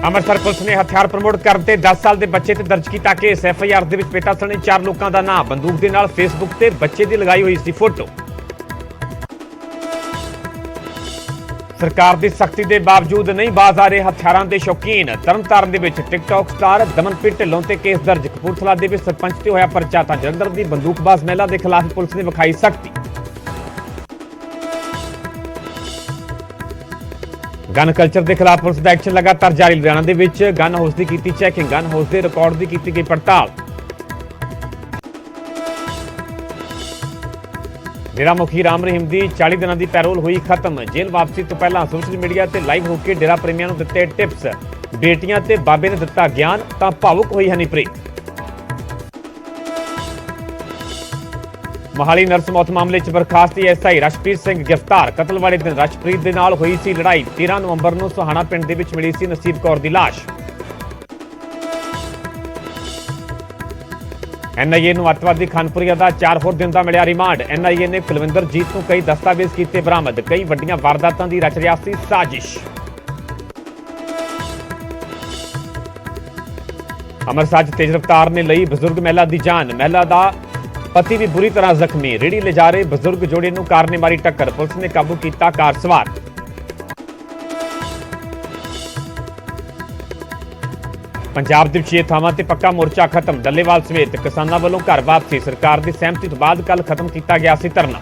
Amritsar police ਨੇ ਹਥਿਆਰ promote ਕਰਨ ਤੇ 10 ਸਾਲ ਦੇ ਬੱਚੇ ਤੇ ਦਰਜ ਕੀਤਾ ਕੇਸ। ਐਫਆਈਆਰ ਦੇ ਵਿੱਚ ਪਿਤਾ ਸਣੇ 4 ਲੋਕਾਂ ਦਾ ਨਾਮ, ਬੰਦੂਕ ਦੇ ਨਾਲ ਫੇਸਬੁੱਕ ਤੇ ਬੱਚੇ ਦੀ ਲਗਾਈ ਹੋਈ ਸੀ ਫੋਟੋ। ਸਰਕਾਰ ਦੀ ਸਖਤੀ ਦੇ ਬਾਵਜੂਦ ਨਹੀਂ ਬਾਜ਼ ਆ ਰਹੇ ਹਥਿਆਰਾਂ ਦੇ ਸ਼ੌਕੀਨ। ਤਰਨਤਾਰਨ ਦੇ ਵਿੱਚ ਟਿਕਟੌਕ ਸਟਾਰ ਦਮਨਪ੍ਰੀਤ ਢਿੱਲੋਂ ਤੇ ਕੇਸ ਦਰਜ। ਕਪੂਰਥਲਾ ਦੇ ਵਿੱਚ ਸਰਪੰਚ ਤੇ ਹੋਇਆ ਪਰਚਾ ਤਾਂ ਜਲੰਧਰ ਦੀ ਬੰਦੂਕਬਾਜ਼ ਮਹਿਲਾ ਦੇ ਖਿਲਾਫ ਪੁਲਿਸ ਨੇ ਵਿਖਾਈ ਸਖਤੀ। ਗਨ ਕਲਚਰ ਦੇ ਖਿਲਾਫ ਪੁਲਿਸ ਦਾ ਐਕਸ਼ਨ ਲਗਾਤਾਰ ਜਾਰੀ। ਲੁਧਿਆਣਾ ਦੇ ਵਿੱਚ ਗਨ ਹਾਊਸ ਦੀ ਕੀਤੀ ਚੈਕਿੰਗ, ਗਨ ਹਾਊਸ ਦੇ ਰਿਕਾਰਡ ਦੀ ਕੀਤੀ ਗਈ ਪੜਤਾਲ। ਡੇਰਾ ਮੁਖੀ ਰਾਮ ਰਹੀਮ ਦੀ 40 ਦਿਨਾਂ ਦੀ ਪੈਰੋਲ ਹੋਈ ਖਤਮ। ਜੇਲ੍ਹ ਵਾਪਸੀ ਤੋਂ ਪਹਿਲਾਂ ਸੋਸ਼ਲ ਮੀਡੀਆ ਤੇ ਲਾਈਵ ਹੋ ਕੇ ਡੇਰਾ ਪ੍ਰੇਮੀਆਂ ਨੂੰ ਦਿੱਤੇ ਟਿਪਸ। ਬੇਟੀਆਂ ਤੇ ਬਾਬੇ ਨੇ ਦਿੱਤਾ ਗਿਆਨ ਤਾਂ ਭਾਵੁਕ ਹੋਈ ਹਨੀਪ੍ਰੀਤ। ਮਹਾਲੀ ਨਰਸ ਮੌਤ ਮਾਮਲੇ 'ਚ ਬਰਖਾਸਤ ਐਸਆਈ ਰਸ਼ਪ੍ਰੀਤ ਸਿੰਘ ਗ੍ਰਿਫਤਾਰ। ਕਤਲ ਵਾਲੇ ਦਿਨ ਰਸ਼ਪ੍ਰੀਤ ਦੇ ਨਾਲ ਹੋਈ ਸੀ ਲੜਾਈ। 13 ਨਵੰਬਰ ਨੂੰ ਸੁਹਾਣਾ ਪਿੰਡ ਦੇ ਵਿੱਚ ਮਿਲੀ ਸੀ ਨਸੀਬ ਕੌਰ ਦੀ ਲਾਸ਼। ਐਨਆਈਏ ਨੂੰ ਅੱਤਵਾਦੀ ਖਾਨਪੁਰੀਆ ਦਾ 4 ਹੋਰ ਦਿਨ ਦਾ ਮਿਲਿਆ ਰਿਮਾਂਡ। ਐਨਆਈਏ ਨੇ ਕੁਲਵਿੰਦਰ ਜੀਤ ਨੂੰ ਕਈ ਦਸਤਾਵੇਜ਼ ਕੀਤੇ ਬਰਾਮਦ। ਕਈ ਵੱਡੀਆਂ ਵਾਰਦਾਤਾਂ ਦੀ ਰਚ ਰਿਹਾ ਸੀ ਸਾਜ਼ਿਸ਼। ਅੰਮ੍ਰਿਤਸਰ 'ਚ ਤੇਜ਼ ਰਫ਼ਤਾਰ ਨੇ ਲਈ ਬਜ਼ੁਰਗ ਮਹਿਲਾ ਦੀ ਜਾਨ। ਮਹਿਲਾ ਦਾ ਪਤੀ ਵੀ ਬੁਰੀ ਤਰ੍ਹਾਂ ਜ਼ਖਮੀ। ਰੇਹੜੀ ਲਿਜਾ ਰਹੇ ਬਜ਼ੁਰਗ ਜੋੜੇ ਨੂੰ ਕਾਰ ਨੇ ਮਾਰੀ ਟੱਕਰ। ਪੁਲਿਸ ਨੇ ਕਾਬੂ ਕੀਤਾ ਕਾਰ ਸਵਾਰ। ਪੰਜਾਬ ਦੇ 6 ਥਾਵਾਂ ਤੇ ਪੱਕਾ ਮੋਰਚਾ ਖਤਮ। ਡੱਲੇਵਾਲ ਸਮੇਤ ਕਿਸਾਨਾਂ ਵੱਲੋਂ ਘਰ ਵਾਪਸੀ। ਸਰਕਾਰ ਦੀ ਸਹਿਮਤੀ ਤੋਂ ਬਾਅਦ ਕੱਲ ਖਤਮ ਕੀਤਾ ਗਿਆ ਸੀ ਧਰਨਾ।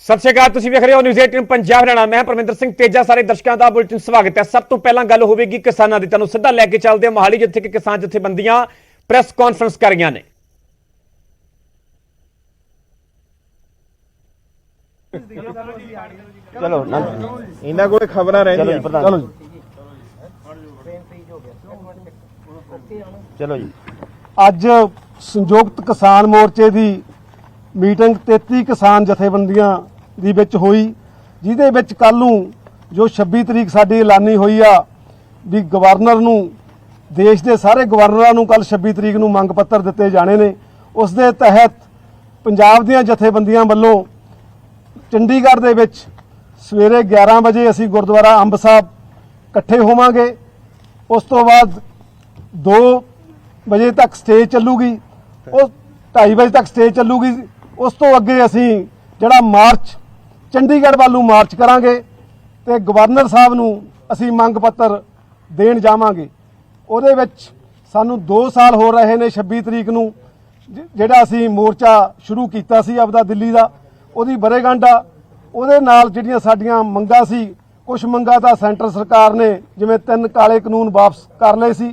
ਸਤਿ ਸ਼੍ਰੀ ਅਕਾਲ, ਤੁਸੀਂ ਵੇਖ ਰਹੇ ਹੋ ਨਿਊਜ਼ 18 ਪੰਜਾਬ ਹਰਿਆਣਾ। ਮੈਂ ਪਰਮਿੰਦਰ ਸਿੰਘ ਤੇਜਾ। ਸਾਰੇ ਦਰਸ਼ਕਾਂ ਦਾ ਬੁਲੇਟਿਨ ਸਵਾਗਤ ਹੈ। ਸਭ ਤੋਂ ਪਹਿਲਾਂ ਗੱਲ ਹੋਵੇਗੀ ਕਿਸਾਨਾਂ ਦੀ। ਤੁਹਾਨੂੰ ਸਿੱਧਾ ਲੈ ਕੇ ਚੱਲਦੇ ਹਾਂ ਮੋਹਾਲੀ, ਜਿੱਥੇ ਕਿ ਕਿਸਾਨ ਜਥੇਬੰਦੀਆਂ ਪ੍ਰੈਸ ਕਾਨਫਰੰਸ ਕਰ ਰਹੀਆਂ ਨੇ। ਚਲੋ ਇਹਨਾਂ ਕੋਲੇ ਖਬਰਾਂ ਰਹਿੰਦੀਆਂ। ਚਲੋ ਜੀ, ਚਲੋ ਜੀ। ਅੱਜ ਸੰਯੁਕਤ ਕਿਸਾਨ ਮੋਰਚੇ ਦੀ ਮੀਟਿੰਗ 33 ਕਿਸਾਨ ਜਥੇਬੰਦੀਆਂ ਦੀ ਵਿੱਚ ਹੋਈ, ਜਿਹਦੇ ਵਿੱਚ ਕੱਲ ਨੂੰ ਜੋ 26 ਤਰੀਕ ਸਾਡੀ ਐਲਾਨੀ ਹੋਈ ਆ ਵੀ ਗਵਰਨਰ ਨੂੰ, ਦੇਸ਼ ਦੇ ਸਾਰੇ ਗਵਰਨਰਾਂ ਨੂੰ ਕੱਲ 26 ਤਰੀਕ ਨੂੰ ਮੰਗ ਪੱਤਰ ਦਿੱਤੇ ਜਾਣੇ ਨੇ। ਉਸ ਦੇ ਤਹਿਤ ਪੰਜਾਬ ਦੀਆਂ ਜਥੇਬੰਦੀਆਂ ਵੱਲੋਂ ਚੰਡੀਗੜ੍ਹ ਦੇ ਵਿੱਚ ਸਵੇਰੇ 11 ਵਜੇ ਅਸੀਂ ਗੁਰਦੁਆਰਾ ਅੰਬ ਸਾਹਿਬ ਇਕੱਠੇ ਹੋਵਾਂਗੇ। ਉਸ ਤੋਂ ਬਾਅਦ 2 ਵਜੇ ਤੱਕ ਸਟੇਜ ਚੱਲੂਗੀ, ਉਹ 2:30 ਵਜੇ ਤੱਕ ਸਟੇਜ ਚੱਲੂਗੀ। ਉਸ ਤੋਂ ਅੱਗੇ ਅਸੀਂ ਜਿਹੜਾ ਮਾਰਚ ਚੰਡੀਗੜ੍ਹ ਵੱਲ ਨੂੰ ਮਾਰਚ ਕਰਾਂਗੇ ਤੇ ਗਵਰਨਰ ਸਾਹਿਬ ਨੂੰ ਅਸੀਂ ਮੰਗ ਪੱਤਰ ਦੇਣ ਜਾਵਾਂਗੇ। ਉਹਦੇ ਵਿੱਚ ਸਾਨੂੰ 2 ਸਾਲ ਹੋ ਰਹੇ ਨੇ। 26 ਤਰੀਕ ਨੂੰ ਜਿਹੜਾ ਅਸੀਂ ਮੋਰਚਾ ਸ਼ੁਰੂ ਕੀਤਾ ਸੀ ਆਪਦਾ ਦਿੱਲੀ ਦਾ, ਉਹਦੀ ਵਰ੍ਹੇਗੰਢ ਆ। ਉਹਦੇ ਨਾਲ ਜਿਹੜੀਆਂ ਸਾਡੀਆਂ ਮੰਗਾਂ ਸੀ, ਕੁਝ ਮੰਗਾਂ ਤਾਂ ਸੈਂਟਰ ਸਰਕਾਰ ਨੇ ਜਿਵੇਂ 3 ਕਾਲੇ ਕਾਨੂੰਨ ਵਾਪਸ ਕਰ ਲਏ ਸੀ,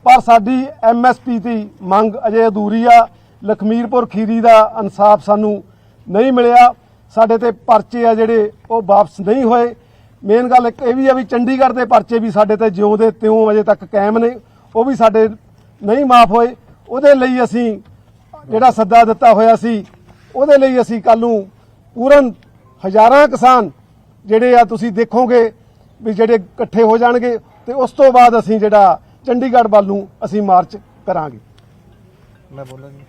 ਪਰ ਸਾਡੀ ਐਮਐਸਪੀ ਦੀ ਮੰਗ ਅਜੇ ਅਧੂਰੀ ਆ। ਲਖਮੀਰਪੁਰ ਖੀਰੀ ਦਾ ਇਨਸਾਫ ਸਾਨੂੰ ਨਹੀਂ ਮਿਲਿਆ। ਸਾਡੇ ਤੇ ਪਰਚੇ ਆ ਜਿਹੜੇ ਉਹ ਵਾਪਸ ਨਹੀਂ ਹੋਏ। ਮੇਨ ਗੱਲ ਇੱਕ ਇਹ ਵੀ ਆ ਵੀ ਚੰਡੀਗੜ੍ਹ ਦੇ ਪਰਚੇ ਵੀ ਸਾਡੇ ਤੇ ਜਿਉਂ ਦੇ ਤਿਉਂ ਅਜੇ ਤੱਕ ਕਾਇਮ ਨੇ, ਉਹ ਵੀ ਸਾਡੇ ਨਹੀਂ ਮਾਫ ਹੋਏ। ਉਹਦੇ ਲਈ ਅਸੀਂ ਜਿਹੜਾ ਸੱਦਾ ਦਿੱਤਾ ਹੋਇਆ ਸੀ, ਉਹਦੇ ਲਈ ਅਸੀਂ ਕੱਲ ਨੂੰ ਪੂਰਨ ਹਜ਼ਾਰਾਂ ਕਿਸਾਨ ਜਿਹੜੇ ਆ ਤੁਸੀਂ ਦੇਖੋਗੇ ਵੀ ਜਿਹੜੇ ਇਕੱਠੇ ਹੋ ਜਾਣਗੇ ਤੇ ਉਸ ਤੋਂ ਬਾਅਦ ਅਸੀਂ ਜਿਹੜਾ ਚੰਡੀਗੜ੍ਹ ਵੱਲ ਨੂੰ ਅਸੀਂ ਮਾਰਚ ਕਰਾਂਗੇ। ਮੈਂ ਬੋਲਾਂ ਜੀ।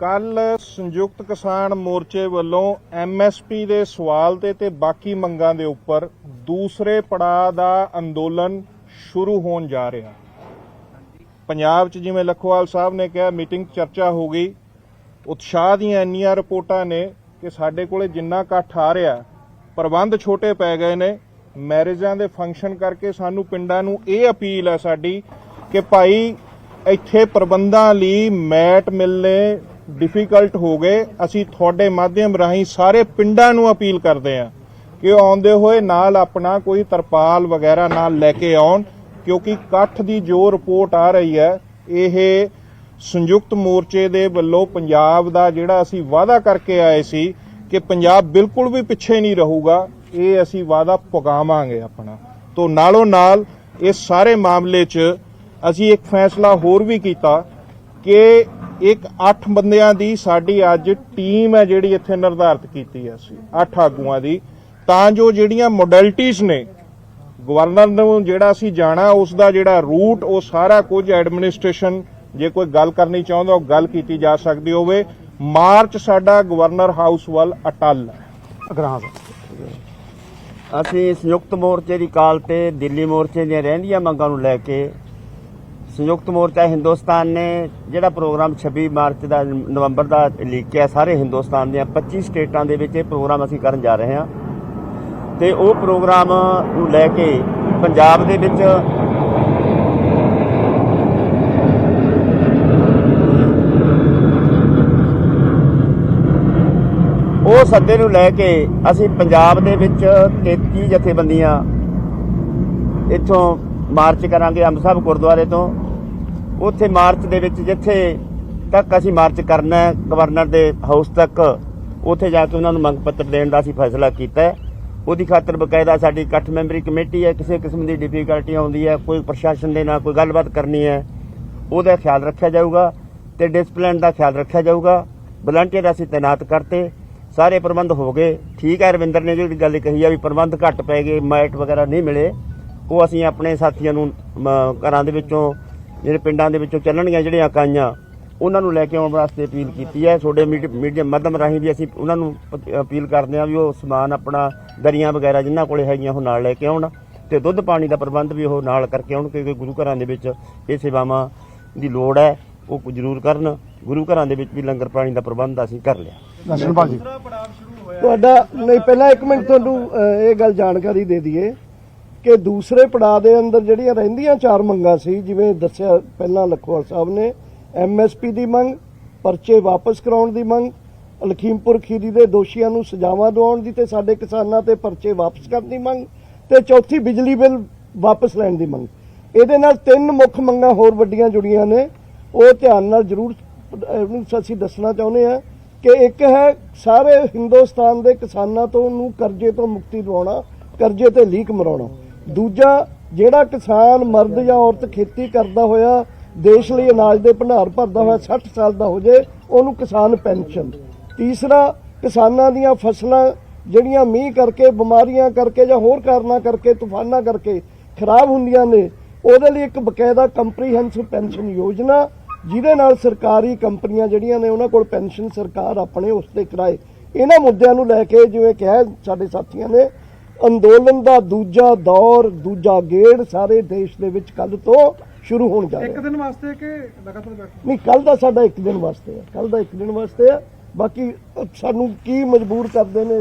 ਕੱਲ ਸੰਯੁਕਤ ਕਿਸਾਨ ਮੋਰਚੇ ਵੱਲੋਂ ਐਮਐਸਪੀ ਦੇ ਸਵਾਲ ਤੇ ਬਾਕੀ ਮੰਗਾਂ ਦੇ ਉੱਪਰ ਦੂਸਰੇ ਪੜਾਅ ਦਾ ਅੰਦੋਲਨ ਸ਼ੁਰੂ ਹੋਣ ਜਾ ਰਿਹਾ। ਪੰਜਾਬ 'ਚ ਜਿਵੇਂ ਲਖੋਵਾਲ ਸਾਹਿਬ ਨੇ ਕਿਹਾ, ਮੀਟਿੰਗ ਚਰਚਾ ਹੋ ਗਈ। ਉਤਸ਼ਾਹ ਦੀਆਂ ਇੰਨੀਆਂ ਰਿਪੋਰਟਾਂ ਨੇ ਕਿ ਸਾਡੇ ਕੋਲੇ ਜਿੰਨਾ ਇਕੱਠ ਆ ਰਿਹਾ, ਪ੍ਰਬੰਧ ਛੋਟੇ ਪੈ ਗਏ ਨੇ। ਮੈਰਿਜਾਂ ਦੇ ਫੰਕਸ਼ਨ ਕਰਕੇ ਸਾਨੂੰ ਪਿੰਡਾਂ ਨੂੰ ਇਹ ਅਪੀਲ ਹੈ ਸਾਡੀ ਕਿ ਭਾਈ ਇੱਥੇ ਪ੍ਰਬੰਧਾਂ ਲਈ ਮੈਟ ਮਿਲਨੇ ਡਿਫਿਕਲਟ ਹੋ ਗਏ। ਅਸੀਂ ਤੁਹਾਡੇ ਮਾਧਿਅਮ ਰਾਹੀਂ ਸਾਰੇ ਪਿੰਡਾਂ ਨੂੰ ਅਪੀਲ ਕਰਦੇ ਹਾਂ ਕਿ ਆਉਂਦੇ ਹੋਏ ਨਾਲ ਆਪਣਾ ਕੋਈ ਤਰਪਾਲ ਵਗੈਰਾ ਨਾਲ ਲੈ ਕੇ ਆਉਣ, ਕਿਉਂਕਿ ਇਕੱਠ ਦੀ ਜੋ ਰਿਪੋਰਟ ਆ ਰਹੀ ਹੈ, ਇਹ ਸੰਯੁਕਤ ਮੋਰਚੇ ਦੇ ਵੱਲੋਂ ਪੰਜਾਬ ਦਾ ਜਿਹੜਾ ਅਸੀਂ ਵਾਅਦਾ ਕਰਕੇ ਆਏ ਸੀ ਕਿ ਪੰਜਾਬ ਬਿਲਕੁਲ ਵੀ ਪਿੱਛੇ ਨਹੀਂ ਰਹੂਗਾ, ਇਹ ਅਸੀਂ ਵਾਅਦਾ ਪੁਗਾਵਾਂਗੇ ਆਪਣਾ। ਤੋਂ ਨਾਲੋਂ ਨਾਲ ਇਸ ਸਾਰੇ ਮਾਮਲੇ 'ਚ ਅਸੀਂ ਇੱਕ ਫੈਸਲਾ ਹੋਰ ਵੀ ਕੀਤਾ ਕਿ ਇੱਕ 8 ਬੰਦਿਆਂ ਦੀ ਸਾਡੀ ਅੱਜ ਟੀਮ ਹੈ ਜਿਹੜੀ ਇੱਥੇ ਨਿਰਧਾਰਿਤ ਕੀਤੀ ਹੈ ਅਸੀਂ 8 ਆਗੂਆਂ ਦੀ, ਤਾਂ ਜੋ ਜਿਹੜੀਆਂ ਮੋਡੈਲਿਟੀਜ਼ ਨੇ ਗਵਰਨਰ ਨੂੰ ਜਿਹੜਾ ਅਸੀਂ ਜਾਣਾ ਉਸ ਦਾ ਜਿਹੜਾ ਰੂਟ ਉਹ ਸਾਰਾ ਕੁਝ ਐਡਮਿਨਿਸਟ੍ਰੇਸ਼ਨ ਜੇ ਕੋਈ ਗੱਲ ਕਰਨੀ ਚਾਹੁੰਦਾ ਉਹ ਗੱਲ ਕੀਤੀ ਜਾ ਸਕਦੀ ਹੋਵੇ। ਮਾਰਚ ਸਾਡਾ ਗਵਰਨਰ ਹਾਊਸ ਵੱਲ ਅਟੱਲ ਹੈ। ਅਗਰਾਹਾਂ ਅਸੀਂ ਸੰਯੁਕਤ ਮੋਰਚੇ ਦੀ ਕਾਲ ਤੇ ਦਿੱਲੀ ਮੋਰਚੇ ਦੀਆਂ ਰਹਿੰਦੀਆਂ ਮੰਗਾਂ ਨੂੰ ਲੈ ਕੇ ਸੰਯੁਕਤ ਮੋਰਚਾ ਹਿੰਦੁਸਤਾਨ ਨੇ ਜਿਹੜਾ ਪ੍ਰੋਗਰਾਮ 26 ਮਾਰਚ ਦਾ ਨਵੰਬਰ ਦਾ ਲੀਕਿਆ ਸਾਰੇ ਹਿੰਦੁਸਤਾਨ ਦੀਆਂ 25 ਸਟੇਟਾਂ ਦੇ ਵਿੱਚ ਇਹ ਪ੍ਰੋਗਰਾਮ ਅਸੀਂ ਕਰਨ ਜਾ ਰਹੇ ਹਾਂ ਤੇ ਉਹ ਪ੍ਰੋਗਰਾਮ ਨੂੰ ਲੈ ਕੇ ਪੰਜਾਬ ਦੇ ਵਿੱਚ ਉਹ ਸੱਦੇ ਨੂੰ ਲੈ ਕੇ ਅਸੀਂ ਪੰਜਾਬ ਦੇ ਵਿੱਚ 33 ਜਥੇਬੰਦੀਆਂ ਇੱਥੋਂ ਮਾਰਚ ਕਰਾਂਗੇ ਅੰਬ ਸਾਹਿਬ ਗੁਰਦੁਆਰੇ ਤੋਂ। ਉੱਥੇ ਮਾਰਚ ਦੇ ਵਿੱਚ ਜਿੱਥੇ ਤੱਕ ਅਸੀਂ ਮਾਰਚ ਕਰਨਾ ਹੈ ਗਵਰਨਰ ਦੇ ਹਾਊਸ ਤੱਕ, ਉੱਥੇ ਜਾ ਕੇ ਉਹਨਾਂ ਨੂੰ ਮੰਗ ਪੱਤਰ ਦੇਣ ਦਾ ਅਸੀਂ ਫੈਸਲਾ ਕੀਤਾ ਹੈ। ਉਹਦੀ ਖਾਤਰ ਬਕਾਇਦਾ ਸਾਡੀ 8 ਮੈਂਬਰੀ ਕਮੇਟੀ ਹੈ। ਕਿਸੇ ਕਿਸਮ ਦੀ ਡਿਫਿਕਲਟੀ ਆਉਂਦੀ ਹੈ, ਕੋਈ ਪ੍ਰਸ਼ਾਸਨ ਦੇ ਨਾਲ ਕੋਈ ਗੱਲਬਾਤ ਕਰਨੀ ਹੈ, ਉਹਦਾ ਖਿਆਲ ਰੱਖਿਆ ਜਾਊਗਾ ਤੇ ਡਿਸਪਲਿਨ ਦਾ ਖਿਆਲ ਰੱਖਿਆ ਜਾਊਗਾ। ਵਲੰਟੀਅਰ ਅਸੀਂ ਤੈਨਾਤ ਕਰਤੇ, ਸਾਰੇ ਪ੍ਰਬੰਧ ਹੋ ਗਏ। ਠੀਕ ਹੈ, ਰਵਿੰਦਰ ਨੇ ਜਿਹੜੀ ਗੱਲ ਕਹੀ ਆ ਵੀ ਪ੍ਰਬੰਧ ਘੱਟ ਪੈ ਗਏ, ਮੈਟ ਵਗੈਰਾ ਨਹੀਂ ਮਿਲੇ, ਉਹ ਅਸੀਂ ਆਪਣੇ ਸਾਥੀਆਂ ਨੂੰ ਘਰਾਂ ਦੇ ਵਿੱਚੋਂ ਜਿਹੜੇ ਪਿੰਡਾਂ ਦੇ ਵਿੱਚੋਂ ਚੱਲਣਗੀਆਂ ਜਿਹੜੀਆਂ ਇਕਾਈਆਂ ਉਹਨਾਂ ਨੂੰ ਲੈ ਕੇ ਆਉਣ ਵਾਸਤੇ ਅਪੀਲ ਕੀਤੀ ਹੈ। ਤੁਹਾਡੇ ਮੀਡੀਆ ਮਾਧਿਅਮ ਰਾਹੀਂ ਵੀ ਅਸੀਂ ਉਹਨਾਂ ਨੂੰ ਅਪੀਲ ਕਰਦੇ ਹਾਂ ਵੀ ਉਹ ਸਮਾਨ ਆਪਣਾ ਦਰੀਆਂ ਵਗੈਰਾ ਜਿਨ੍ਹਾਂ ਕੋਲੇ ਹੈਗੀਆਂ ਉਹ ਨਾਲ ਲੈ ਕੇ ਆਉਣ ਤੇ ਦੁੱਧ ਪਾਣੀ ਦਾ ਪ੍ਰਬੰਧ ਵੀ ਉਹ ਨਾਲ ਕਰਕੇ ਆਉਣ, ਕਿਉਂਕਿ ਗੁਰੂ ਘਰਾਂ ਦੇ ਵਿੱਚ ਇਹ ਸੇਵਾਵਾਂ ਦੀ ਲੋੜ ਹੈ, ਉਹ ਜ਼ਰੂਰ ਕਰਨ। ਗੁਰੂ ਘਰਾਂ ਦੇ ਵਿੱਚ ਵੀ ਲੰਗਰ ਪਾਣੀ ਦਾ ਪ੍ਰਬੰਧ ਅਸੀਂ ਕਰ ਲਿਆ। ਦਰਸ਼ਨਪਾਲ ਜੀ ਤੁਹਾਡਾ ਨਹੀਂ, ਪਹਿਲਾਂ ਇੱਕ ਮਿੰਟ ਤੁਹਾਨੂੰ ਇਹ ਗੱਲ ਜਾਣਕਾਰੀ ਦੇ ਦਈਏ ਕਿ ਦੂਸਰੇ ਪੜਾਅ ਦੇ ਅੰਦਰ ਜਿਹੜੀਆਂ ਰਹਿੰਦੀਆਂ 4 ਮੰਗਾਂ ਸੀ, ਜਿਵੇਂ ਦੱਸਿਆ ਪਹਿਲਾਂ ਲਖੋਵਾਲ ਸਾਹਿਬ ਨੇ, MSP ਦੀ ਮੰਗ, ਪਰਚੇ ਵਾਪਸ ਕਰਾਉਣ ਦੀ ਮੰਗ, ਲਖੀਮਪੁਰ ਖੀਰੀ ਦੇ ਦੋਸ਼ੀਆਂ ਨੂੰ ਸਜ਼ਾਵਾਂ ਦਿਵਾਉਣ ਦੀ ਤੇ ਸਾਡੇ ਕਿਸਾਨਾਂ ਤੇ ਪਰਚੇ ਵਾਪਸ ਕਰਨ ਦੀ ਮੰਗ ਤੇ ਚੌਥੀ ਬਿਜਲੀ ਬਿੱਲ ਵਾਪਸ ਲੈਣ ਦੀ ਮੰਗ। ਇਹਦੇ ਨਾਲ 3 ਮੁੱਖ ਮੰਗਾਂ ਹੋਰ ਵੱਡੀਆਂ ਜੁੜੀਆਂ ਨੇ, ਉਹ ਧਿਆਨ ਨਾਲ ਜ਼ਰੂਰ ਅਸੀਂ ਦੱਸਣਾ ਚਾਹੁੰਦੇ ਹਾਂ ਕਿ ਇੱਕ ਹੈ ਸਾਰੇ ਹਿੰਦੁਸਤਾਨ ਦੇ ਕਿਸਾਨਾਂ ਤੋਂ ਨੂੰ ਕਰਜ਼ੇ ਤੋਂ ਮੁਕਤੀ ਦਿਵਾਉਣਾ, ਕਰਜ਼ੇ ਤੇ ਲੀਕ ਮਰਾਉਣਾ। ਦੂਜਾ, ਜਿਹੜਾ ਕਿਸਾਨ ਮਰਦ ਜਾਂ ਔਰਤ ਖੇਤੀ ਕਰਦਾ ਹੋਇਆ ਦੇਸ਼ ਲਈ ਅਨਾਜ ਦੇ ਭੰਡਾਰ ਭਰਦਾ ਹੋਇਆ 60 ਸਾਲ ਦਾ ਹੋ ਜੇ, ਉਹਨੂੰ ਕਿਸਾਨ ਪੈਨਸ਼ਨ। ਤੀਸਰਾ, ਕਿਸਾਨਾਂ ਦੀਆਂ ਫਸਲਾਂ ਜਿਹੜੀਆਂ ਮੀਂਹ ਕਰਕੇ, ਬਿਮਾਰੀਆਂ ਕਰਕੇ ਜਾਂ ਹੋਰ ਕਾਰਨਾਂ ਕਰਕੇ, ਤੂਫਾਨਾਂ ਕਰਕੇ ਖਰਾਬ ਹੁੰਦੀਆਂ ਨੇ, ਉਹਦੇ ਲਈ ਇੱਕ ਬਕਾਇਦਾ ਕੰਪਰੀਹੈਂਸਿਵ ਪੈਨਸ਼ਨ ਯੋਜਨਾ, ਜਿਹਦੇ ਨਾਲ ਸਰਕਾਰੀ ਕੰਪਨੀਆਂ ਜਿਹੜੀਆਂ ਨੇ ਉਹਨਾਂ ਕੋਲ ਪੈਨਸ਼ਨ ਸਰਕਾਰ ਆਪਣੇ ਉਸ ਤੇ ਕਰਾਏ। ਇਹਨਾਂ ਮੁੱਦਿਆਂ ਨੂੰ ਲੈ ਕੇ ਜਿਵੇਂ ਕਿਹਾ ਸਾਡੇ ਸਾਥੀਆਂ ਨੇ, ਅੰਦੋਲਨ ਦਾ ਦੂਜਾ ਦੌਰ, ਦੂਜਾ ਗੇੜ ਸਾਰੇ ਦੇਸ਼ ਦੇ ਵਿੱਚ ਕੱਲ ਤੋਂ ਸ਼ੁਰੂ ਹੋਣ ਜਾ ਰਿਹਾ। ਇੱਕ ਦਿਨ ਵਾਸਤੇ ਕਿ ਲਗਾਤਾਰ ਬੈਠ? ਨਹੀਂ, ਕੱਲ ਦਾ ਸਾਡਾ 1 ਦਿਨ ਵਾਸਤੇ ਹੈ, ਕੱਲ ਦਾ 1 ਦਿਨ ਵਾਸਤੇ ਹੈ। ਬਾਕੀ ਸਾਨੂੰ ਕੀ ਮਜਬੂਰ ਕਰਦੇ ਨੇ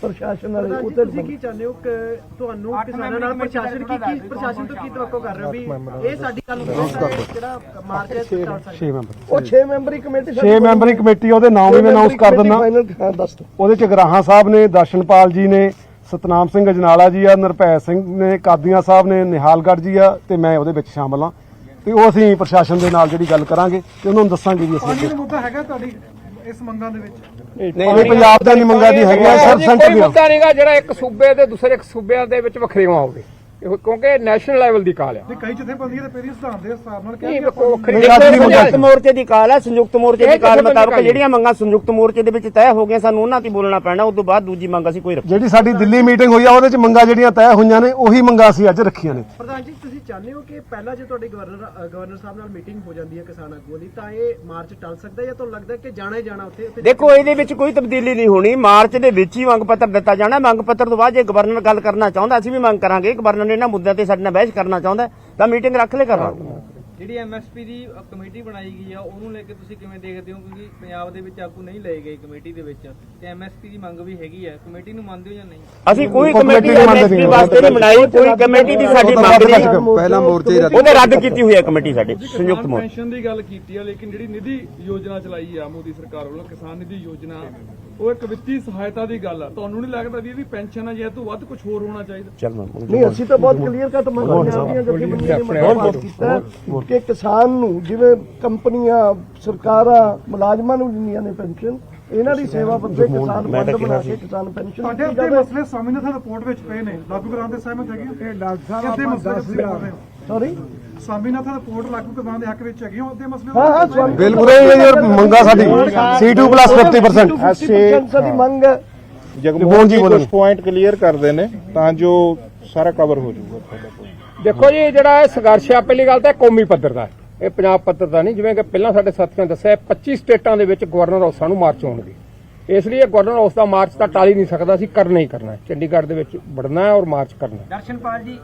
ਪ੍ਰਸ਼ਾਸਨ ਵਾਲੇ ਉੱਤੇ ਤੁਸੀਂ ਕੀ ਚਾਹੁੰਦੇ ਹੋ ਕਿ ਤੁਹਾਨੂੰ ਕਿਸਾਨਾਂ ਨਾਲ ਪ੍ਰਸ਼ਾਸਨ ਪ੍ਰਸ਼ਾਸਨ ਤੋਂ ਕੀ ਤਵੱਕੋ ਕਰ ਰਹੇ ਹੋ ਵੀ ਇਹ ਸਾਡੀ ਗੱਲ ਜਿਹੜਾ ਮਾਰਚ ਹੈ ਚੱਲ ਸਕਦਾ? 6 ਮੈਂਬਰ ਉਹ 6 ਮੈਂਬਰੀ ਕਮੇਟੀ 6 ਮੈਂਬਰੀ ਕਮੇਟੀ, ਉਹਦੇ ਨਾਮ ਵੀ ਮੈਂ ਅਨਾਉਂਸ ਕਰ ਦਿੰਦਾ। ਫਾਈਨਲ ਦੱਸ ਦਿਓ। ਉਹਦੇ ਚ ਅਗਰਾਹਾਂ ਸਾਹਿਬ ਨੇ, ਦਰਸ਼ਨਪਾਲ ਜੀ ਨੇ, ਸਤਨਾਮ ਸਿੰਘ ਅਜਨਾਲਾ ਜੀ ਆ, ਨਿਰਭੈ ਸਿੰਘ ਨੇ, ਕਾਦੀਆਂ ਸਾਹਿਬ ਨੇ, ਨਿਹਾਲਗੜ੍ਹ ਜੀ ਆ ਤੇ ਮੈਂ ਉਹਦੇ ਵਿੱਚ ਸ਼ਾਮਲ ਹਾਂ। ਤੇ ਉਹ ਅਸੀਂ ਪ੍ਰਸ਼ਾਸਨ ਦੇ ਨਾਲ ਜਿਹੜੀ ਗੱਲ ਕਰਾਂਗੇ ਤੇ ਉਹਨਾਂ ਨੂੰ ਦੱਸਾਂਗੇ ਵੀ ਅਸੀਂ ਇਹ ਮੁੱਦਾ ਹੈਗਾ ਤੁਹਾਡੀ ਇਸ ਮੰਗਾਂ ਦੇ ਵਿੱਚ? ਇਹ ਪੰਜਾਬ ਦਾ ਨਹੀਂ ਮੰਗਾ ਦੀ ਹੈਗੀ ਸਰ, ਸੈਂਟਰ ਦੀ ਮੁੱਦਾ ਨਹੀਂਗਾ ਜਿਹੜਾ ਇੱਕ ਸੂਬੇ ਦੇ ਦੂਸਰੇ ਸੂਬਿਆਂ ਦੇ ਵਿੱਚ ਵੱਖਰੀਆਂ ਹੋਵੇ, ਕਿਉਂਕਿ ਨੈਸ਼ਨਲ ਲੈਵਲ ਦੀ ਕਾਲ ਆ। ਤੇ ਕਈ ਜਥੇਬੰਦੀਆਂ ਤੇ ਪਹਿਲੀ ਸਿਧਾਂਤ ਦੇ ਹਿਸਾਬ ਨਾਲ ਨਹੀਂ, ਕਹਿੰਦੇ ਸੰਯੁਕਤ ਮੋਰਚੇ ਦੀ ਕਾਲ ਹੈ, ਸੰਯੁਕਤ ਮੋਰਚੇ ਦੀ ਕਾਲ ਮੁਤਾਬਕ ਜਿਹੜੀਆਂ ਮੰਗਾਂ ਸੰਯੁਕਤ ਮੋਰਚੇ ਦੇ ਵਿੱਚ ਤੈਅ ਹੋ ਗਈਆਂ ਸਾਨੂੰ ਉਹਨਾਂ ਤੇ ਬੋਲਣਾ ਪੈਣਾ। ਉਸ ਤੋਂ ਬਾਅਦ ਦੂਜੀ ਮੰਗ ਅਸੀਂ ਕੋਈ ਰੱਖੀ। ਜਿਹੜੀ ਸਾਡੀ ਦਿੱਲੀ ਮੀਟਿੰਗ ਹੋਈ ਆ ਉਹਦੇ ਚ ਮੰਗਾਂ ਜਿਹੜੀਆਂ ਤੈਅ ਹੋਈਆਂ ਨੇ ਉਹੀ ਮੰਗਾਂ ਅਸੀਂ ਅੱਜ ਰੱਖੀਆਂ ਨੇ। ਪ੍ਰਧਾਨ ਜੀ, ਤੁਸੀਂ ਚਾਹੁੰਦੇ ਹੋ ਕਿ ਪਹਿਲਾਂ ਜੇ ਤੁਹਾਡੀ ਗਵਰਨਰ ਸਾਹਿਬ ਨਾਲ ਮੀਟਿੰਗ ਹੋ ਜਾਂਦੀ ਹੈ ਕਿਸਾਨ ਆਗੂਆਂ ਦੀ, ਤਾਂ ਇਹ ਮਾਰਚ ਟਲ ਸਕਦਾ ਜਾਂ ਤੁਹਾਨੂੰ ਲੱਗਦਾ ਕਿ ਜਾਣਾ ਹੀ ਜਾਣਾ ਉੱਥੇ? ਦੇਖੋ, ਇਹਦੇ ਵਿੱਚ ਕੋਈ ਤਬਦੀਲੀ ਨਹੀਂ ਹੋਣੀ। ਮਾਰਚ ਦੇ ਵਿੱਚ ਹੀ ਮੰਗ ਪੱਤਰ ਦਿੱਤਾ ਜਾਣਾ। ਮੰਗ ਪੱਤਰ ਤੋਂ ਬਾਅਦ ਜੇ ਗਵਰਨਰ ਗੱਲ ਕਰਨਾ ਚਾਹੁੰਦਾ ਅਸੀਂ ਵੀ ਮੰਗ ਕਰਾਂਗੇ। ਗਵਰਨਰ ਨੇ ਇਹਨਾਂ ਮੁੱਦਿਆਂ ਤੇ ਸਾਡੇ ਨਾਲ ਬਹਿਸ ਕਰਨਾ ਚਾਹੁੰਦਾ ਤਾਂ ਮੀਟਿੰਗ ਰੱਖ ਲੈ ਕਰਾਂਗੇ। ਜਿਹੜੀ MSP ਦੀ ਕਮੇਟੀ ਬਣਾਈ ਗਈ ਆ ਉਹਨੂੰ ਲੈ ਕੇ ਤੁਸੀਂ ਕਿਵੇਂ ਦੇਖਦੇ ਹੋ? ਕਿਉਂਕਿ ਪੰਜਾਬ ਦੇ ਵਿੱਚ ਆਗੂ ਨਹੀਂ ਲਏ ਗਏ ਕਮੇਟੀ ਦੇ ਵਿੱਚ ਤੇ MSP ਦੀ ਮੰਗ ਵੀ ਹੈਗੀ ਹੈ, ਕਮੇਟੀ ਨੂੰ ਮੰਨਦੇ ਹੋ ਜਾਂ ਨਹੀਂ? ਅਸੀਂ ਕੋਈ ਕਮੇਟੀ MSP ਵਾਸਤੇ ਨਹੀਂ ਬਣਾਈ, ਕੋਈ ਕਮੇਟੀ ਦੀ ਸਾਡੀ ਮੰਗ ਨਹੀਂ। ਪਹਿਲਾ ਮੋਰਚੇ ਉਹਨੇ ਰੱਦ ਕੀਤੀ ਹੋਈ ਹੈ ਕਮੇਟੀ ਸਾਡੀ ਸੰਯੁਕਤ ਮੋਰਚੇ। ਪੈਨਸ਼ਨ ਦੀ ਗੱਲ ਕੀਤੀ ਆ, ਲੇਕਿਨ ਜਿਹੜੀ ਨਿਧੀ ਯੋਜਨਾ ਚਲਾਈ ਆ ਮੋਦੀ ਸਰਕਾਰ ਵੱਲੋਂ, ਕਿਸਾਨ ਨਿਧੀ ਯੋਜਨਾ, ਉਹ ਇੱਕ ਵਿੱਤੀ ਸਹਾਇਤਾ ਦੀ ਗੱਲ ਆ। ਤੁਹਾਨੂੰ ਨਹੀਂ ਲੱਗਦਾ ਵੀ ਇਹਦੀ ਪੈਨਸ਼ਨ ਆ ਜੇ ਤੋਂ ਵੱਧ ਕੁਝ ਹੋਰ ਹੋਣਾ ਚਾਹੀਦਾ? ਚੱਲ ਨਹੀਂ, ਅਸੀਂ ਤਾਂ ਬਹੁਤ ਕਲੀਅਰ ਕੱਟ ਮੰਗਾਂ ਆਪਣੀਆਂ ਜਥੇਬੰਦੀਆਂ ਨੇ ਮੰਗਾਂ ਕੀਤਾ ਕਿ ਕਿਸਾਨ ਨੂੰ, ਜਿਵੇਂ ਕੰਪਨੀਆਂ, ਸਰਕਾਰਾਂ ਮੁਲਾਜ਼ਮਾਂ ਨੂੰ ਦਿੰਦੀਆਂ ਨੇ ਪੈਨਸ਼ਨ, ਇਹਨਾਂ ਦੀ ਸੇਵਾ ਬੰਦੇ ਕਿਸਾਨ ਫੰਡ ਬਣਾ ਕੇ ਕਿਸਾਨ ਪੈਨਸ਼ਨ ਸਾਡੇ ਦਿੱਤੀ ਅੱਧੇ ਜਾਵੇ। ਮਸਲੇ ਸਵਾਮੀਨਾਥਨ ਰਿਪੋਰਟ ਵਿੱਚ ਪਏ ਨੇ, ਲਾਗੂ ਕਰਾਉਣ ਦੇ ਸਹਿਮਤ ਹੈਗੇ? ਇਹ ਡਾਕਟਰ ਸਾਹਿਬ ਅੱਧੇ ਮਸਲੇ ਤੁਸੀਂ ਬੋਲ ਰਹੇ ਹੋ, ਸੌਰੀ, ਸਵਾਮੀਨਾਥਨ ਰਿਪੋਰਟ ਲਾਗੂ ਕਰਾਉਣ ਦੇ ਹੱਕ ਵਿੱਚ ਹੈਗੇ ਹੋ? ਅੱਧੇ ਮਸਲੇ ਹਾਂ ਸਵਾਮੀ ਬਿਲਕੁਲ ਇਹ ਮੰਗਾ ਸਾਡੀ C2+50% ਸਾਡੀ ਮੰਗ ਹੈ। ਜਗਮੋਹਨ ਜੀ ਕੁਝ ਪੁਆਇੰਟ ਕਲੀਅਰ ਕਰਦੇ ਨੇ ਤਾਂ ਜੋ ਸਾਰਾ ਕਵਰ ਹੋ ਜਾਊਗਾ ਤੁਹਾਡਾ ਕੋਈ। ਦੇਖੋ ਜੀ, ਜਿਹੜਾ ਇਹ ਸੰਘਰਸ਼ ਆ, ਪਹਿਲੀ ਗੱਲ ਤਾਂ ਇਹ ਕੌਮੀ ਪੱਧਰ ਦਾ ਹੈ, ਇਹ ਪੰਜਾਬ ਪੱਧਰ ਦਾ ਨਹੀਂ। ਜਿਵੇਂ ਕਿ ਪਹਿਲਾਂ ਸਾਡੇ ਸਾਥੀਆਂ ਨੇ ਦੱਸਿਆ, 25 ਸਟੇਟਾਂ ਦੇ ਵਿੱਚ ਗਵਰਨਰ ਹਾਊਸਾਂ ਨੂੰ ਮਾਰਚ ਹੋਣਗੇ। ਇਸ ਲਈ ਇਹ ਗਵਰਨਰ ਹਾਊਸ ਦਾ ਮਾਰਚ ਤਾਂ ਟਾਲ ਹੀ ਨਹੀਂ ਸਕਦਾ, ਅਸੀਂ ਕਰਨਾ ਹੀ ਕਰਨਾ ਹੈ। ਚੰਡੀਗੜ੍ਹ ਦੇ ਵਿੱਚ ਵੜਨਾ ਹੈ ਔਰ ਮਾਰਚ ਕਰਨਾ ਹੈ। ਦਰਸ਼ਨਪਾਲ ਜੀ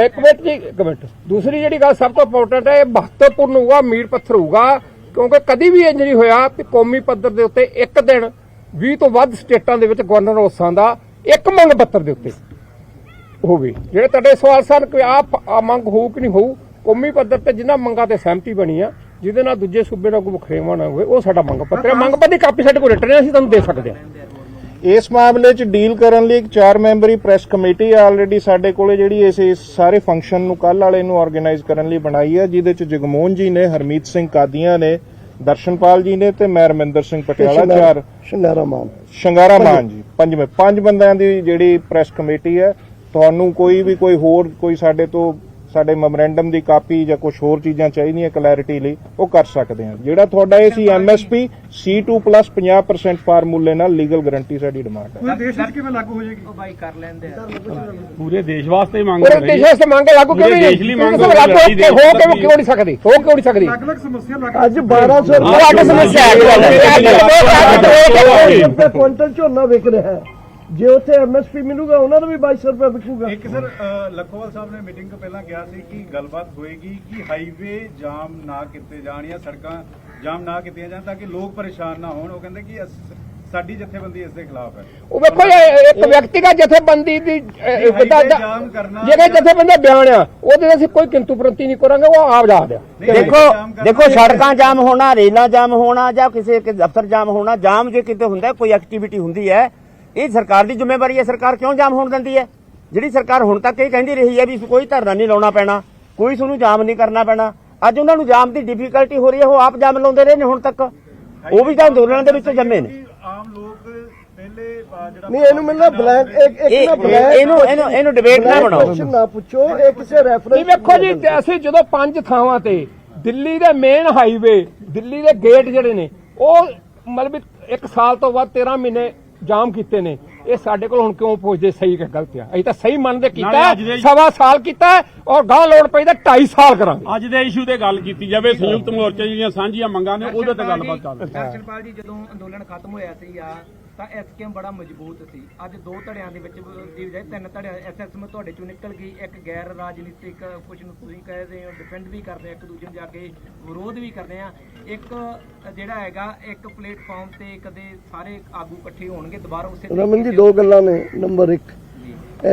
ਇੱਕ ਮਿੰਟ ਜੀ, ਇੱਕ ਮਿੰਟ। ਦੂਸਰੀ ਜਿਹੜੀ ਗੱਲ ਸਭ ਤੋਂ ਇੰਪੋਰਟੈਂਟ ਹੈ, ਇਹ ਮਹੱਤਵਪੂਰਨ ਹੋਊਗਾ, ਮੀਟ ਪੱਥਰ ਹੋਊਗਾ, ਕਿਉਂਕਿ ਕਦੀ ਵੀ ਇੰਜ ਨਹੀਂ ਹੋਇਆ ਕਿ ਕੌਮੀ ਪੱਧਰ ਦੇ ਉੱਤੇ ਇੱਕ ਦਿਨ 20 ਤੋਂ ਵੱਧ ਸਟੇਟਾਂ ਦੇ ਵਿੱਚ ਗਵਰਨਰ ਹਾਊਸਾਂ ਦਾ ਇੱਕ ਮੰਗ ਪੱਤਰ ਦੇ ਉੱਤੇ ਹੋਵੇ। ਜਿਹੜੇ ਤੁਹਾਡੇ ਸਵਾਲ ਸਨ ਕਿ ਆਹ ਮੰਗ ਹੋਊ ਕਿ ਨਹੀਂ ਹੋਊ, ਕੌਮੀ ਪੱਧਰ ਤੇ ਜਿਨ੍ਹਾਂ ਮੰਗਾਂ ਤੇ ਸਹਿਮਤੀ ਬਣੀ ਆ, ਜਿਹਦੇ ਨਾਲ ਦੂਜੇ ਸੂਬੇ ਨਾਲ ਕੋਈ ਵਖਰੇਵਾਂ ਨਾ ਹੋਵੇ, ਉਹ ਸਾਡਾ ਮੰਗ ਪੱਤਰ ਹੈ। ਮੰਗ ਪੱਤਰ ਦੀ ਕਾਪੀ ਸਾਡੇ ਕੋਲ ਰਿਟਨ ਹੈ, ਅਸੀਂ ਤੁਹਾਨੂੰ ਦੇ ਸਕਦੇ ਹਾਂ। ਇਸ ਮਾਮਲੇ 'ਚ ਡੀਲ ਕਰਨ ਲਈ ਇੱਕ 4 ਮੈਂਬਰੀ ਪ੍ਰੈਸ ਕਮੇਟੀ ਆਲਰੇਡੀ ਸਾਡੇ ਕੋਲੇ ਜਿਹੜੀ ਇਸ ਸਾਰੇ ਫੰਕਸ਼ਨ ਨੂੰ ਕੱਲ ਵਾਲੇ ਨੂੰ ਆਰਗੇਨਾਈਜ਼ ਕਰਨ ਲਈ ਬਣਾਈ ਹੈ, ਜਿਹਦੇ 'ਚ ਜਗਮੋਹਨ ਜੀ ਨੇ, ਹਰਮੀਤ ਸਿੰਘ ਕਾਦੀਆਂ ਨੇ, ਦਰਸ਼ਨਪਾਲ ਜੀ ਨੇ ਤੇ ਮੈਂ ਰਮਿੰਦਰ ਸਿੰਘ ਪਟਿਆਲਾ, 4 ਸ਼ੰਗਾਰਾ ਮਾਨ ਜੀ, 5 ਬੰਦਿਆਂ ਦੀ ਜਿਹੜੀ ਪ੍ਰੈਸ ਕਮੇਟੀ ਹੈ। ਤੁਹਾਨੂੰ ਕੋਈ ਸਾਡੇ ਤੋਂ ਸਾਡੇ ਮੈਮੋਰੈਂਡਮ ਦੀ ਕਾਪੀ ਜਾਂ ਕੁਝ ਹੋਰ ਚੀਜ਼ਾਂ ਚਾਹੀਦੀਆਂ ਕਲੈਰਿਟੀ ਲਈ, ਉਹ ਕਰ ਸਕਦੇ ਹਾਂ। ਜਿਹੜਾ ਤੁਹਾਡਾ ਇਹ ਸੀ MSP C2+ 50% ਫਾਰਮੂਲੇ ਨਾਲ ਲੀਗਲ ਗਾਰੰਟੀ ਸਾਡੀ ਡਿਮਾਂਡ ਹੈ। ਦੇਸ਼ ਵਿੱਚ ਕਿਵੇਂ ਲਾਗੂ ਹੋ ਜਾਏਗੀ? ਉਹ ਬਾਈ ਕਰ ਲੈਂਦੇ ਆ। ਪੂਰੇ ਦੇਸ਼ ਵਾਸਤੇ ਮੰਗ ਪੂਰੇ ਦੇਸ਼ ਵਾਸਤੇ ਮੰਗ ਲਾਗੂ ਕਿਉਂ ਨਹੀਂ? ਦੇਸ਼ ਲਈ ਮੰਗ ਲਾਗੂ ਕਿਉਂ ਨਹੀਂ ਸਕਦੀ? ਹੋ ਕਿਉਂ ਨਹੀਂ ਸਕਦੀ? ਅਲੱਗ ਸਮੱਸਿਆ ਅੱਜ 1200 ਅੱਡ ਸਮੱਸਿਆ ਰੁਪਏ ਕੁਇੰਟਲ ਝੋਨਾ ਵਿਕ ਰਿਹਾ ਹੈ। ਜੇ ਉੱਥੇ MSP ਮਿਲੂਗਾ ਉਹਨਾਂ ਨੂੰ ਵੀ 2200 ਰੁਪਏ ਵਿਕੂਗਾ। ਇੱਕ ਸਰ ਲੱਖੋਵਾਲ ਸਾਹਿਬ ਨੇ ਮੀਟਿੰਗ ਤੋਂ ਪਹਿਲਾਂ ਕਿਹਾ ਸੀ ਕਿ ਗੱਲਬਾਤ ਹੋਏਗੀ ਕਿ ਹਾਈਵੇ ਜਾਮ ਨਾ ਕੀਤੇ ਜਾਣ ਜਾਂ ਸੜਕਾਂ ਜਾਮ ਨਾ ਕੀਤੀਆਂ ਜਾਣ ਤਾਂ ਕਿ ਲੋਕ ਪਰੇਸ਼ਾਨ ਨਾ ਹੋਣ। ਉਹ ਕਹਿੰਦੇ ਕਿ ਸਾਡੀ ਜਥੇਬੰਦੀ ਇਸ ਦੇ ਖਿਲਾਫ ਹੈ। ਉਹ ਵੇਖੋ, ਇੱਕ ਵਿਅਕਤੀਗਤ ਜਥੇਬੰਦੀ ਦੀ ਜਾਮ ਕਰਨਾ ਜਿਹੜੇ ਜਥੇਬੰਦੀ ਬਿਆਨ ਆ, ਉਹਦੇ ਅਸੀਂ ਕੋਈ ਕਿੰਤੂ ਪ੍ਰੰਤੀ ਨਹੀਂ ਕਰਾਂਗੇ, ਉਹ ਆਪ ਜਾ ਦਿਆ। ਦੇਖੋ ਸੜਕਾਂ ਜਾਮ ਹੋਣਾ, ਰੇਲਾਂ ਜਾਮ ਹੋਣਾ ਜਾਂ ਕਿਸੇ ਦਫ਼ਤਰ ਜਾਮ ਹੋਣਾ, ਜਾਮ ਜੇ ਕਿਤੇ ਹੁੰਦਾ, ਕੋਈ ਐਕਟੀਵਿਟੀ ਹੁੰਦੀ ਹੈ, ਇਹ ਸਰਕਾਰ ਦੀ ਜ਼ਿੰਮੇਵਾਰੀ ਹੈ। ਸਰਕਾਰ ਕਿਉਂ ਜਾਮ ਹੋਣ ਦਿੰਦੀ ਹੈ? ਜਿਹੜੀ ਸਰਕਾਰ ਹੁਣ ਤੱਕ ਇਹ ਕਹਿੰਦੀ ਰਹੀ ਹੈ ਵੀ ਕੋਈ ਧਰਨਾ ਨਹੀਂ ਲਾਉਣਾ ਪੈਣਾ, ਕੋਈ ਤੁਹਾਨੂੰ ਜਾਮ ਨਹੀਂ ਕਰਨਾ ਪੈਣਾ, ਅੱਜ ਉਹਨਾਂ ਨੂੰ ਜਾਮ ਦੀ ਡਿਫਿਕਲਟੀ ਹੋ ਰਹੀ ਹੈ, ਉਹ ਆਪ ਜਾਮ ਲਾਉਂਦੇ ਰਹੇ ਨੇ ਹੁਣ ਤੱਕ। ਉਹ ਵੀ ਤਾਂ ਅੰਦੋਲਨਾਂ ਦੇ ਵਿੱਚ ਜੰਮੇ ਨੇ। ਆਮ ਲੋਕ ਪਹਿਲੇ ਜਿਹੜਾ ਨਹੀਂ, ਇਹਨੂੰ ਮਿਲਣਾ ਬਲੈਂਕ ਇਹਨੂੰ ਡਿਬੇਟ ਨਾ ਬਣਾਓ, ਨਾ ਪੁੱਛੋ, ਇਹ ਕਿਸੇ ਰੈਫਰੈਂਸ। ਵੇਖੋ ਜੀ, ਅਸੀਂ ਜਦੋਂ 5 ਥਾਵਾਂ ਤੇ ਦਿੱਲੀ ਦੇ ਮੇਨ ਹਾਈਵੇ, ਦਿੱਲੀ ਦੇ ਗੇਟ ਜਿਹੜੇ ਨੇ, ਉਹ ਮਤਲਬ 1 ਸਾਲ ਤੋਂ ਵੱਧ 13 ਮਹੀਨੇ ਜਾਮ ਕੀਤੇ ਨੇ। ਇਹ ਸਾਡੇ ਕੋਲ ਹੁਣ ਕਿਉਂ ਪੁੱਛਦੇ ਸਹੀ ਕਿ ਗਲਤ ਆ? ਅਸੀਂ ਤਾਂ ਸਹੀ ਮੰਨਦੇ ਕੀਤਾ, 1.25 ਸਾਲ ਕੀਤਾ ਔਰ ਗਾਂ ਲੋੜ ਪਈ ਤਾਂ 2.5 ਸਾਲ ਕਰਾਂਗੇ। ਅੱਜ ਦੇ ਇਸ਼ੂ ਤੇ ਗੱਲ ਕੀਤੀ ਜਾਵੇ, ਸੰਯੁਕਤ ਮੋਰਚੇ ਦੀਆਂ ਸਾਂਝੀਆਂ ਮੰਗਾਂ ਨੇ, ਉਹਦੇ ਤੇ ਗੱਲਬਾਤ ਚੱਲ। ਦਰਸ਼ਨਪਾਲ ਜੀ, ਜਦੋਂ ਅੰਦੋਲਨ ਖਤਮ ਹੋਇਆ ਸੀ ਤਾਂ SKM ਬੜਾ ਮਜ਼ਬੂਤ ਸੀ। ਅੱਜ 2 ਧੜਿਆਂ ਦੇ ਵਿੱਚ ਦੀ ਬਜਾਏ 3 ਧੜਿਆਂ SSM ਤੁਹਾਡੇ ਚੋਂ ਨਿਕਲ ਗਈ। ਇੱਕ ਗੈਰ ਰਾਜਨੀਤਿਕ, ਕੁਝ ਨੂੰ ਤੁਸੀਂ ਕਹਿੰਦੇ ਹੋ ਡਿਫੈਂਡ ਵੀ ਕਰਦੇ ਆ, ਇੱਕ ਦੂਜੇ ਨੂੰ ਜਾ ਕੇ ਵਿਰੋਧ ਵੀ ਕਰਦੇ ਆ। ਇੱਕ ਜਿਹੜਾ ਹੈਗਾ, ਇੱਕ ਪਲੇਟਫਾਰਮ ਤੇ ਕਦੇ ਸਾਰੇ ਆਗੂ ਇਕੱਠੇ ਹੋਣਗੇ ਦੁਬਾਰਾ ਉਸੇ। ਰਮਨ ਜੀ, 2 ਗੱਲਾਂ ਨੇ। ਨੰਬਰ 1,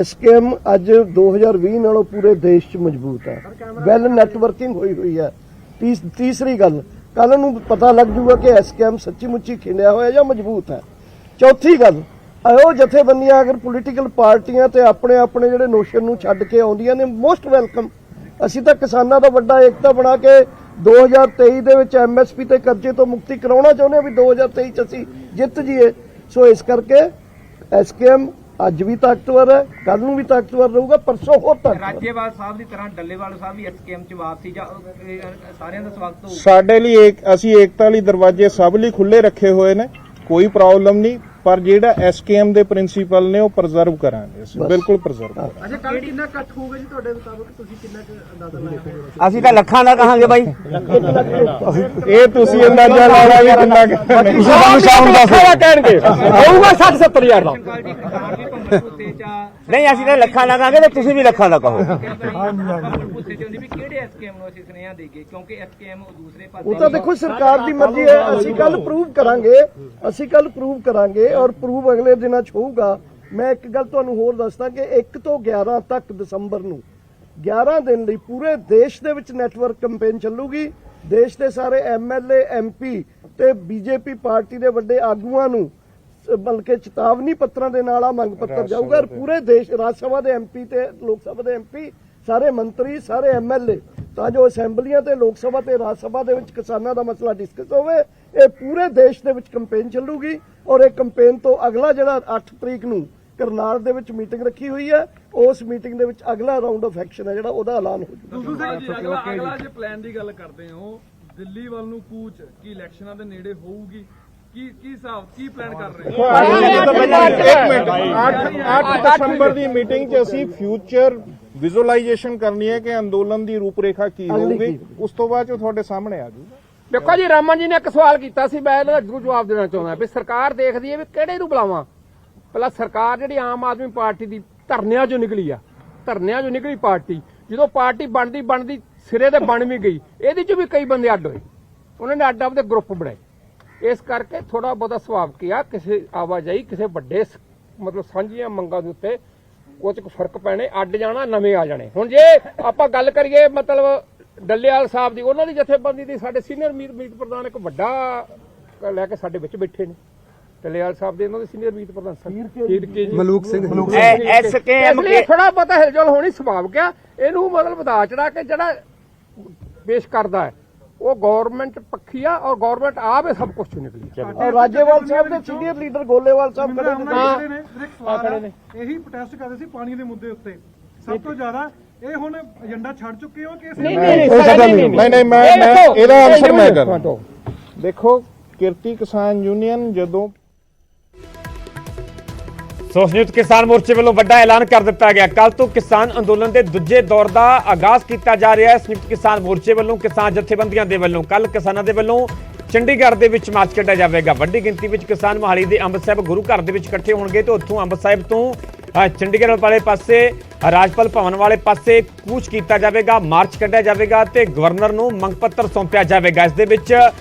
SKM ਅੱਜ 2020 ਨਾਲੋਂ ਪੂਰੇ ਦੇਸ਼ 'ਚ ਮਜ਼ਬੂਤ ਹੈ, ਵੈਲ ਨੈਟਵਰਕਿੰਗ ਹੋਈ ਹੈ। ਤੀਸਰੀ ਗੱਲ, ਕੱਲ ਨੂੰ ਪਤਾ ਲੱਗ ਜੂਗਾ ਕਿ SKM ਸੱਚੀ ਮੁੱਚੀ ਖਿੰਡਿਆ ਹੋਇਆ ਜਾਂ ਮਜ਼ਬੂਤ ਹੈ। ਚੌਥੀ ਗੱਲ, ਉਹ ਜਥੇਬੰਦੀਆਂ ਅਗਰ ਪੋਲੀਟੀਕਲ ਪਾਰਟੀਆਂ ਤੇ ਆਪਣੇ ਜਿਹੜੇ ਨੋਸ਼ਨ ਨੂੰ ਛੱਡ ਕੇ ਆਉਂਦੀਆਂ ਨੇ, ਮੋਸਟ ਵੈਲਕਮ। ਅਸੀਂ ਤਾਂ ਕਿਸਾਨਾਂ ਦਾ ਵੱਡਾ ਏਕਤਾ ਬਣਾ ਕੇ 2023 ਦੇ ਵਿੱਚ MSP ਤੇ ਕਰਜ਼ੇ ਤੋਂ ਮੁਕਤੀ ਕਰਾਉਣਾ ਚਾਹੁੰਦੇ ਹਾਂ ਵੀ 2023 ਚ ਅਸੀਂ ਜਿੱਤ ਜੀਏ। ਸੋ ਇਸ ਕਰਕੇ SKM ਅੱਜ ਵੀ ਤਾਕਤਵਰ ਹੈ, ਕੱਲ ਨੂੰ ਵੀ ਤਾਕਤਵਰ ਰਹੂਗਾ, ਪਰਸੋਂ ਹੋਰ ਤਾਕਤਵਰ। ਰਾਜੇਵਾਲ ਸਾਹਿਬ ਦੀ ਤਰ੍ਹਾਂ ਡੱਲੇਵਾਲ ਸਾਹਿਬ ਵੀ SKM ਚ ਵਾਪਸੀ ਜਾਂ ਸਾਰਿਆਂ ਦਾ ਸਵਾਗਤ ਹੋਊ। ਸਾਡੇ ਲਈ ਅਸੀਂ ਏਕਤਾ ਲਈ ਦਰਵਾਜ਼ੇ ਸਭ ਲਈ ਖੁੱਲੇ ਰੱਖੇ ਹੋਏ ਨੇ, ਕੋਈ ਪ੍ਰੋਬਲਮ ਨਹੀਂ। ਪਰ ਜਿਹੜਾ SKM ਦੇ ਪ੍ਰਿੰਸੀਪਲ ਨੇ ਉਹ ਪ੍ਰੀਜ਼ਰਵ ਕਰਾਂਗੇ, ਅਸੀਂ ਬਿਲਕੁਲ ਪ੍ਰੀਜ਼ਰਵ ਕਰਾਂਗੇ। ਅੱਛਾ, ਕੱਲ ਕਿੰਨਾ ਇਕੱਠ ਹੋਊਗਾ ਜੀ ਤੁਹਾਡੇ ਮੁਤਾਬਕ? ਤੁਸੀਂ ਕਿੰਨਾ ਅੰਦਾਜ਼ਾ ਲਾਇਆ? ਅਸੀਂ ਤਾਂ ਲੱਖਾਂ ਦਾ ਕਹਾਂਗੇ ਬਾਈ। ਇਹ ਤੁਸੀਂ ਅੰਦਾਜ਼ਾ ਲਾਉਣਾ ਵੀ ਕਿੰਨਾ ਤੁਸੀਂ ਸਾਨੂੰ ਸ਼ਾਮ ਦਾ ਕਹਿਣਗੇ ਹੋਊਗਾ 60-70 ਹਜ਼ਾਰ ਦਾ। ਨਹੀਂ, ਅਸੀਂ ਤਾਂ ਲੱਖਾਂ ਦਾ ਕਹਾਂਗੇ ਤੇ ਤੁਸੀਂ ਵੀ ਲੱਖਾਂ ਦਾ ਕਹੋ। ਕਿਹੜੇ SKM ਨੂੰ ਅਸੀਂ ਸੁਨੇਹਾ ਦੇਈਏ? ਕਿਉਂਕਿ SKM ਦੂਸਰੇ ਪਾਸੇ ਉਹ ਤਾਂ ਦੇਖੋ ਸਰਕਾਰ ਦੀ ਮਰਜ਼ੀ ਹੈ। ਅਸੀਂ ਕੱਲ ਪ੍ਰੂਵ ਕਰਾਂਗੇ ਔਰ ਪ੍ਰੂਵ ਅਗਲੇ ਦਿਨਾਂ 'ਚ ਹੋਊਗਾ। ਮੈਂ ਇੱਕ ਗੱਲ ਤੁਹਾਨੂੰ ਹੋਰ ਦੱਸਦਾ ਕਿ 1 ਤੋਂ 11 ਤੱਕ ਦਸੰਬਰ ਨੂੰ 11 ਦਿਨ ਲਈ ਪੂਰੇ ਦੇਸ਼ ਦੇ ਵਿੱਚ ਨੈਟਵਰਕ ਕੈਂਪੇਨ ਚੱਲੂਗੀ। ਦੇਸ਼ ਦੇ ਸਾਰੇ MLA MP ਤੇ BJP ਪਾਰਟੀ ਦੇ ਵੱਡੇ ਆਗੂਆਂ ਨੂੰ ਬਲਕਿ ਚੇਤਾਵਨੀ ਪੱਤਰਾਂ ਦੇ ਨਾਲ ਆ ਮੰਗ ਪੱਤਰ ਜਾਊਗਾ। ਔਰ ਪੂਰੇ ਦੇਸ਼, ਰਾਜ ਸਭਾ ਦੇ MP ਤੇ ਲੋਕ ਸਭਾ ਦੇ MP, ਸਾਰੇ ਮੰਤਰੀ, ਸਾਰੇ MLA, ਤਾਂ ਜੋ ਅਸੈਂਬਲੀਆਂ ਤੇ ਲੋਕ ਸਭਾ ਤੇ ਰਾਜ ਸਭਾ ਦੇ ਵਿੱਚ ਕਿਸਾਨਾਂ ਦਾ ਮਸਲਾ ਡਿਸਕਸ ਹੋਵੇ। ਇਹ ਪੂਰੇ ਦੇਸ਼ ਦੇ ਵਿੱਚ ਕੈਂਪੇਨ ਚੱਲੂਗੀ ਔਰ ਇਹ ਕੈਂਪੇਨ ਤੋਂ ਅਗਲਾ ਜਿਹੜਾ 8 ਤਰੀਕ ਨੂੰ ਕਰਨਾਲ ਦੇ ਵਿੱਚ ਮੀਟਿੰਗ ਰੱਖੀ ਹੋਈ ਹੈ, ਉਸ ਮੀਟਿੰਗ ਦੇ ਵਿੱਚ ਅਗਲਾ ਰਾਉਂਡ ਆਫ ਐਕਸ਼ਨ ਹੈ ਜਿਹੜਾ ਉਹਦਾ ਐਲਾਨ ਹੋ ਜਾਊਗਾ। ਅਗਲਾ ਜੇ ਪਲਾਨ ਦੀ ਗੱਲ ਕਰਦੇ ਹੋ, ਦਿੱਲੀ ਵੱਲ ਨੂੰ ਕੂਚ ਕੀ ਇਲੈਕਸ਼ਨਾਂ ਦੇ ਨੇੜੇ ਹੋਊਗੀ? ਕੀ ਹਿਸਾਬ ਕੀ ਪਲਾਨ ਕਰ ਰਹੇ ਇੱਕ ਮਿੰਟ 8 ਦਸੰਬਰ ਦੀ ਮੀਟਿੰਗ 'ਚ ਅਸੀਂ ਫਿਊਚਰ ਵਿਜ਼ੂਅਲਾਈਜੇਸ਼ਨ ਕਰਨੀ ਹੈ ਕਿ ਅੰਦੋਲਨ ਦੀ ਰੂਪਰੇਖਾ ਕੀ ਹੋਊਗੀ, ਉਸ ਤੋਂ ਬਾਅਦ 'ਚ ਤੁਹਾਡੇ ਸਾਹਮਣੇ ਆ ਜਾਊਗਾ। ਦੇਖੋ ਜੀ, ਰਾਮਨ ਜੀ ਨੇ ਇੱਕ ਸਵਾਲ ਕੀਤਾ ਸੀ, ਮੈਂ ਇਹਦਾ ਜ਼ਰੂਰ ਜਵਾਬ ਦੇਣਾ ਚਾਹੁੰਦਾ ਵੀ ਸਰਕਾਰ ਦੇਖਦੀ ਹੈ ਵੀ ਕਿਹੜੇ ਨੂੰ ਬੁਲਾਵਾਂ। ਪਹਿਲਾਂ ਸਰਕਾਰ ਜਿਹੜੀ ਆਮ ਆਦਮੀ ਪਾਰਟੀ ਦੀ ਧਰਨਿਆਂ 'ਚੋਂ ਨਿਕਲੀ ਆ, ਧਰਨਿਆਂ 'ਚੋਂ ਨਿਕਲੀ ਪਾਰਟੀ, ਜਦੋਂ ਪਾਰਟੀ ਬਣਦੀ ਸਿਰੇ ਤੇ ਬਣ ਵੀ ਗਈ, ਇਹਦੇ 'ਚ ਵੀ ਕਈ ਬੰਦੇ ਅੱਡ ਹੋਏ, ਉਹਨਾਂ ਨੇ ਅੱਡ ਆਪਦੇ ਗਰੁੱਪ ਬਣਾਏ। ਇਸ ਕਰਕੇ ਥੋੜਾ ਬਹੁਤਾ ਸੁਭਾਵਿਕ ਆ ਕਿਸੇ ਆਵਾਜਾਈ ਕਿਸੇ ਵੱਡੇ ਮਤਲਬ ਸਾਂਝੀਆਂ ਮੰਗਾਂ ਦੇ ਉੱਤੇ ਉਹ 'ਚ ਫਰਕ ਪੈਣੇ, ਅੱਡ ਜਾਣਾ, ਨਵੇਂ ਆ ਜਾਣੇ। ਹੁਣ ਜੇ ਆਪਾਂ ਗੱਲ ਕਰੀਏ ਮਤਲਬ ਡੱਲੇਵਾਲ ਸਾਹਿਬ ਦੀ, ਉਹਨਾਂ ਦੀ ਜਥੇਬੰਦੀ ਦੀ ਸਾਡੇ ਸੀਨੀਅਰ ਮੀਤ ਪ੍ਰਧਾਨ ਇੱਕ ਵੱਡਾ ਲੈ ਕੇ ਸਾਡੇ ਵਿੱਚ ਬੈਠੇ ਨੇ, ਡੱਲੇਵਾਲ ਸਾਹਿਬ ਦੇ, ਇਹਨਾਂ ਦੇ ਸੀਨੀਅਰ ਮੀਤ ਪ੍ਰਧਾਨ ਮਲੂਕ ਸਿੰਘ ਐਸਕੇਐਮ ਥੋੜਾ ਬਹੁਤਾ ਹਿਲਜੁਲ ਹੋਣੀ ਸੁਭਾਵਿਕ ਆ। ਇਹਨੂੰ ਮਤਲਬ ਵਧਾ ਚੜਾ ਕੇ ਜਿਹੜਾ ਪੇਸ਼ ਕਰਦਾ ਹੈ ਉਹ ਗਵਰਨਮੈਂਟ ਪੱਖੀ ਆ, ਔਰ ਗਵਰਨਮੈਂਟ ਆਪ ਇਹ ਸਭ ਕੁਝ ਨਿਕਲੀ। ਔਰ ਰਾਜੇਵਾਲ ਸਾਹਿਬ ਦੇ ਸੀਨੀਅਰ ਲੀਡਰ ਗੋਲੇਵਾਲ ਸਾਹਿਬ ਖੜੇ ਨੇ। ਇਹੀ ਪ੍ਰੋਟੈਸਟ ਕਰਦੇ ਸੀ ਪਾਣੀ ਦੇ ਮੁੱਦੇ ਉੱਤੇ ਸਭ ਤੋਂ ਜ਼ਿਆਦਾ। ਇਹ ਹੁਣ ਏਜੰਡਾ ਛੱਡ ਚੁੱਕੇ ਹੋ ਕਿ ਨਹੀਂ ਮੈਂ ਇਹਦਾ ਆਨਸਰ ਮੈਂ ਕਰਾਂ। ਦੇਖੋ, ਕਿਰਤੀ ਕਿਸਾਨ ਯੂਨੀਅਨ ਜਦੋਂ ਸੰਯੁਕਤ ਕਿਸਾਨ ਮੋਰਚੇ ਵੱਲੋਂ ਵੱਡਾ ਐਲਾਨ ਕਰ ਦਿੱਤਾ ਗਿਆ। ਕੱਲ ਤੋਂ ਕਿਸਾਨ ਅੰਦੋਲਨ ਦੇ ਦੂਜੇ ਦੌਰ ਦਾ ਆਗਾਜ਼ ਕੀਤਾ ਜਾ ਰਿਹਾ ਹੈ। ਸੰਯੁਕਤ ਕਿਸਾਨ ਮੋਰਚੇ ਵੱਲੋਂ ਕਿਸਾਨ ਜਥੇਬੰਦੀਆਂ ਦੇ ਵੱਲੋਂ ਕੱਲ ਕਿਸਾਨਾਂ ਦੇ ਵੱਲੋਂ ਚੰਡੀਗੜ੍ਹ ਦੇ ਵਿੱਚ ਮਾਰਚ ਕੱਢਿਆ ਜਾਵੇਗਾ। ਵੱਡੀ ਗਿਣਤੀ ਵਿੱਚ ਕਿਸਾਨ ਮੋਹਾਲੀ ਦੇ ਅੰਬ ਸਾਹਿਬ ਗੁਰੂ ਘਰ ਦੇ ਵਿੱਚ ਇਕੱਠੇ ਹੋਣਗੇ ਤੇ ਉੱਥੋਂ ਅੰਬ ਸਾਹਿਬ ਤੋਂ ਚੰਡੀਗੜ੍ਹ ਵਾਲੇ ਪਾਸੇ ਰਾਜਪਾਲ ਭਵਨ ਵਾਲੇ ਪਾਸੇ ਕੂਚ ਕੀਤਾ ਜਾਵੇਗਾ, ਮਾਰਚ ਕੱਢਿਆ ਜਾਵੇਗਾ ਤੇ ਗਵਰਨਰ ਨੂੰ ਮੰਗ ਪੱਤਰ ਸੌਂਪਿਆ ਜਾਵੇਗਾ। ਇਸ ਦੇ ਵਿੱਚ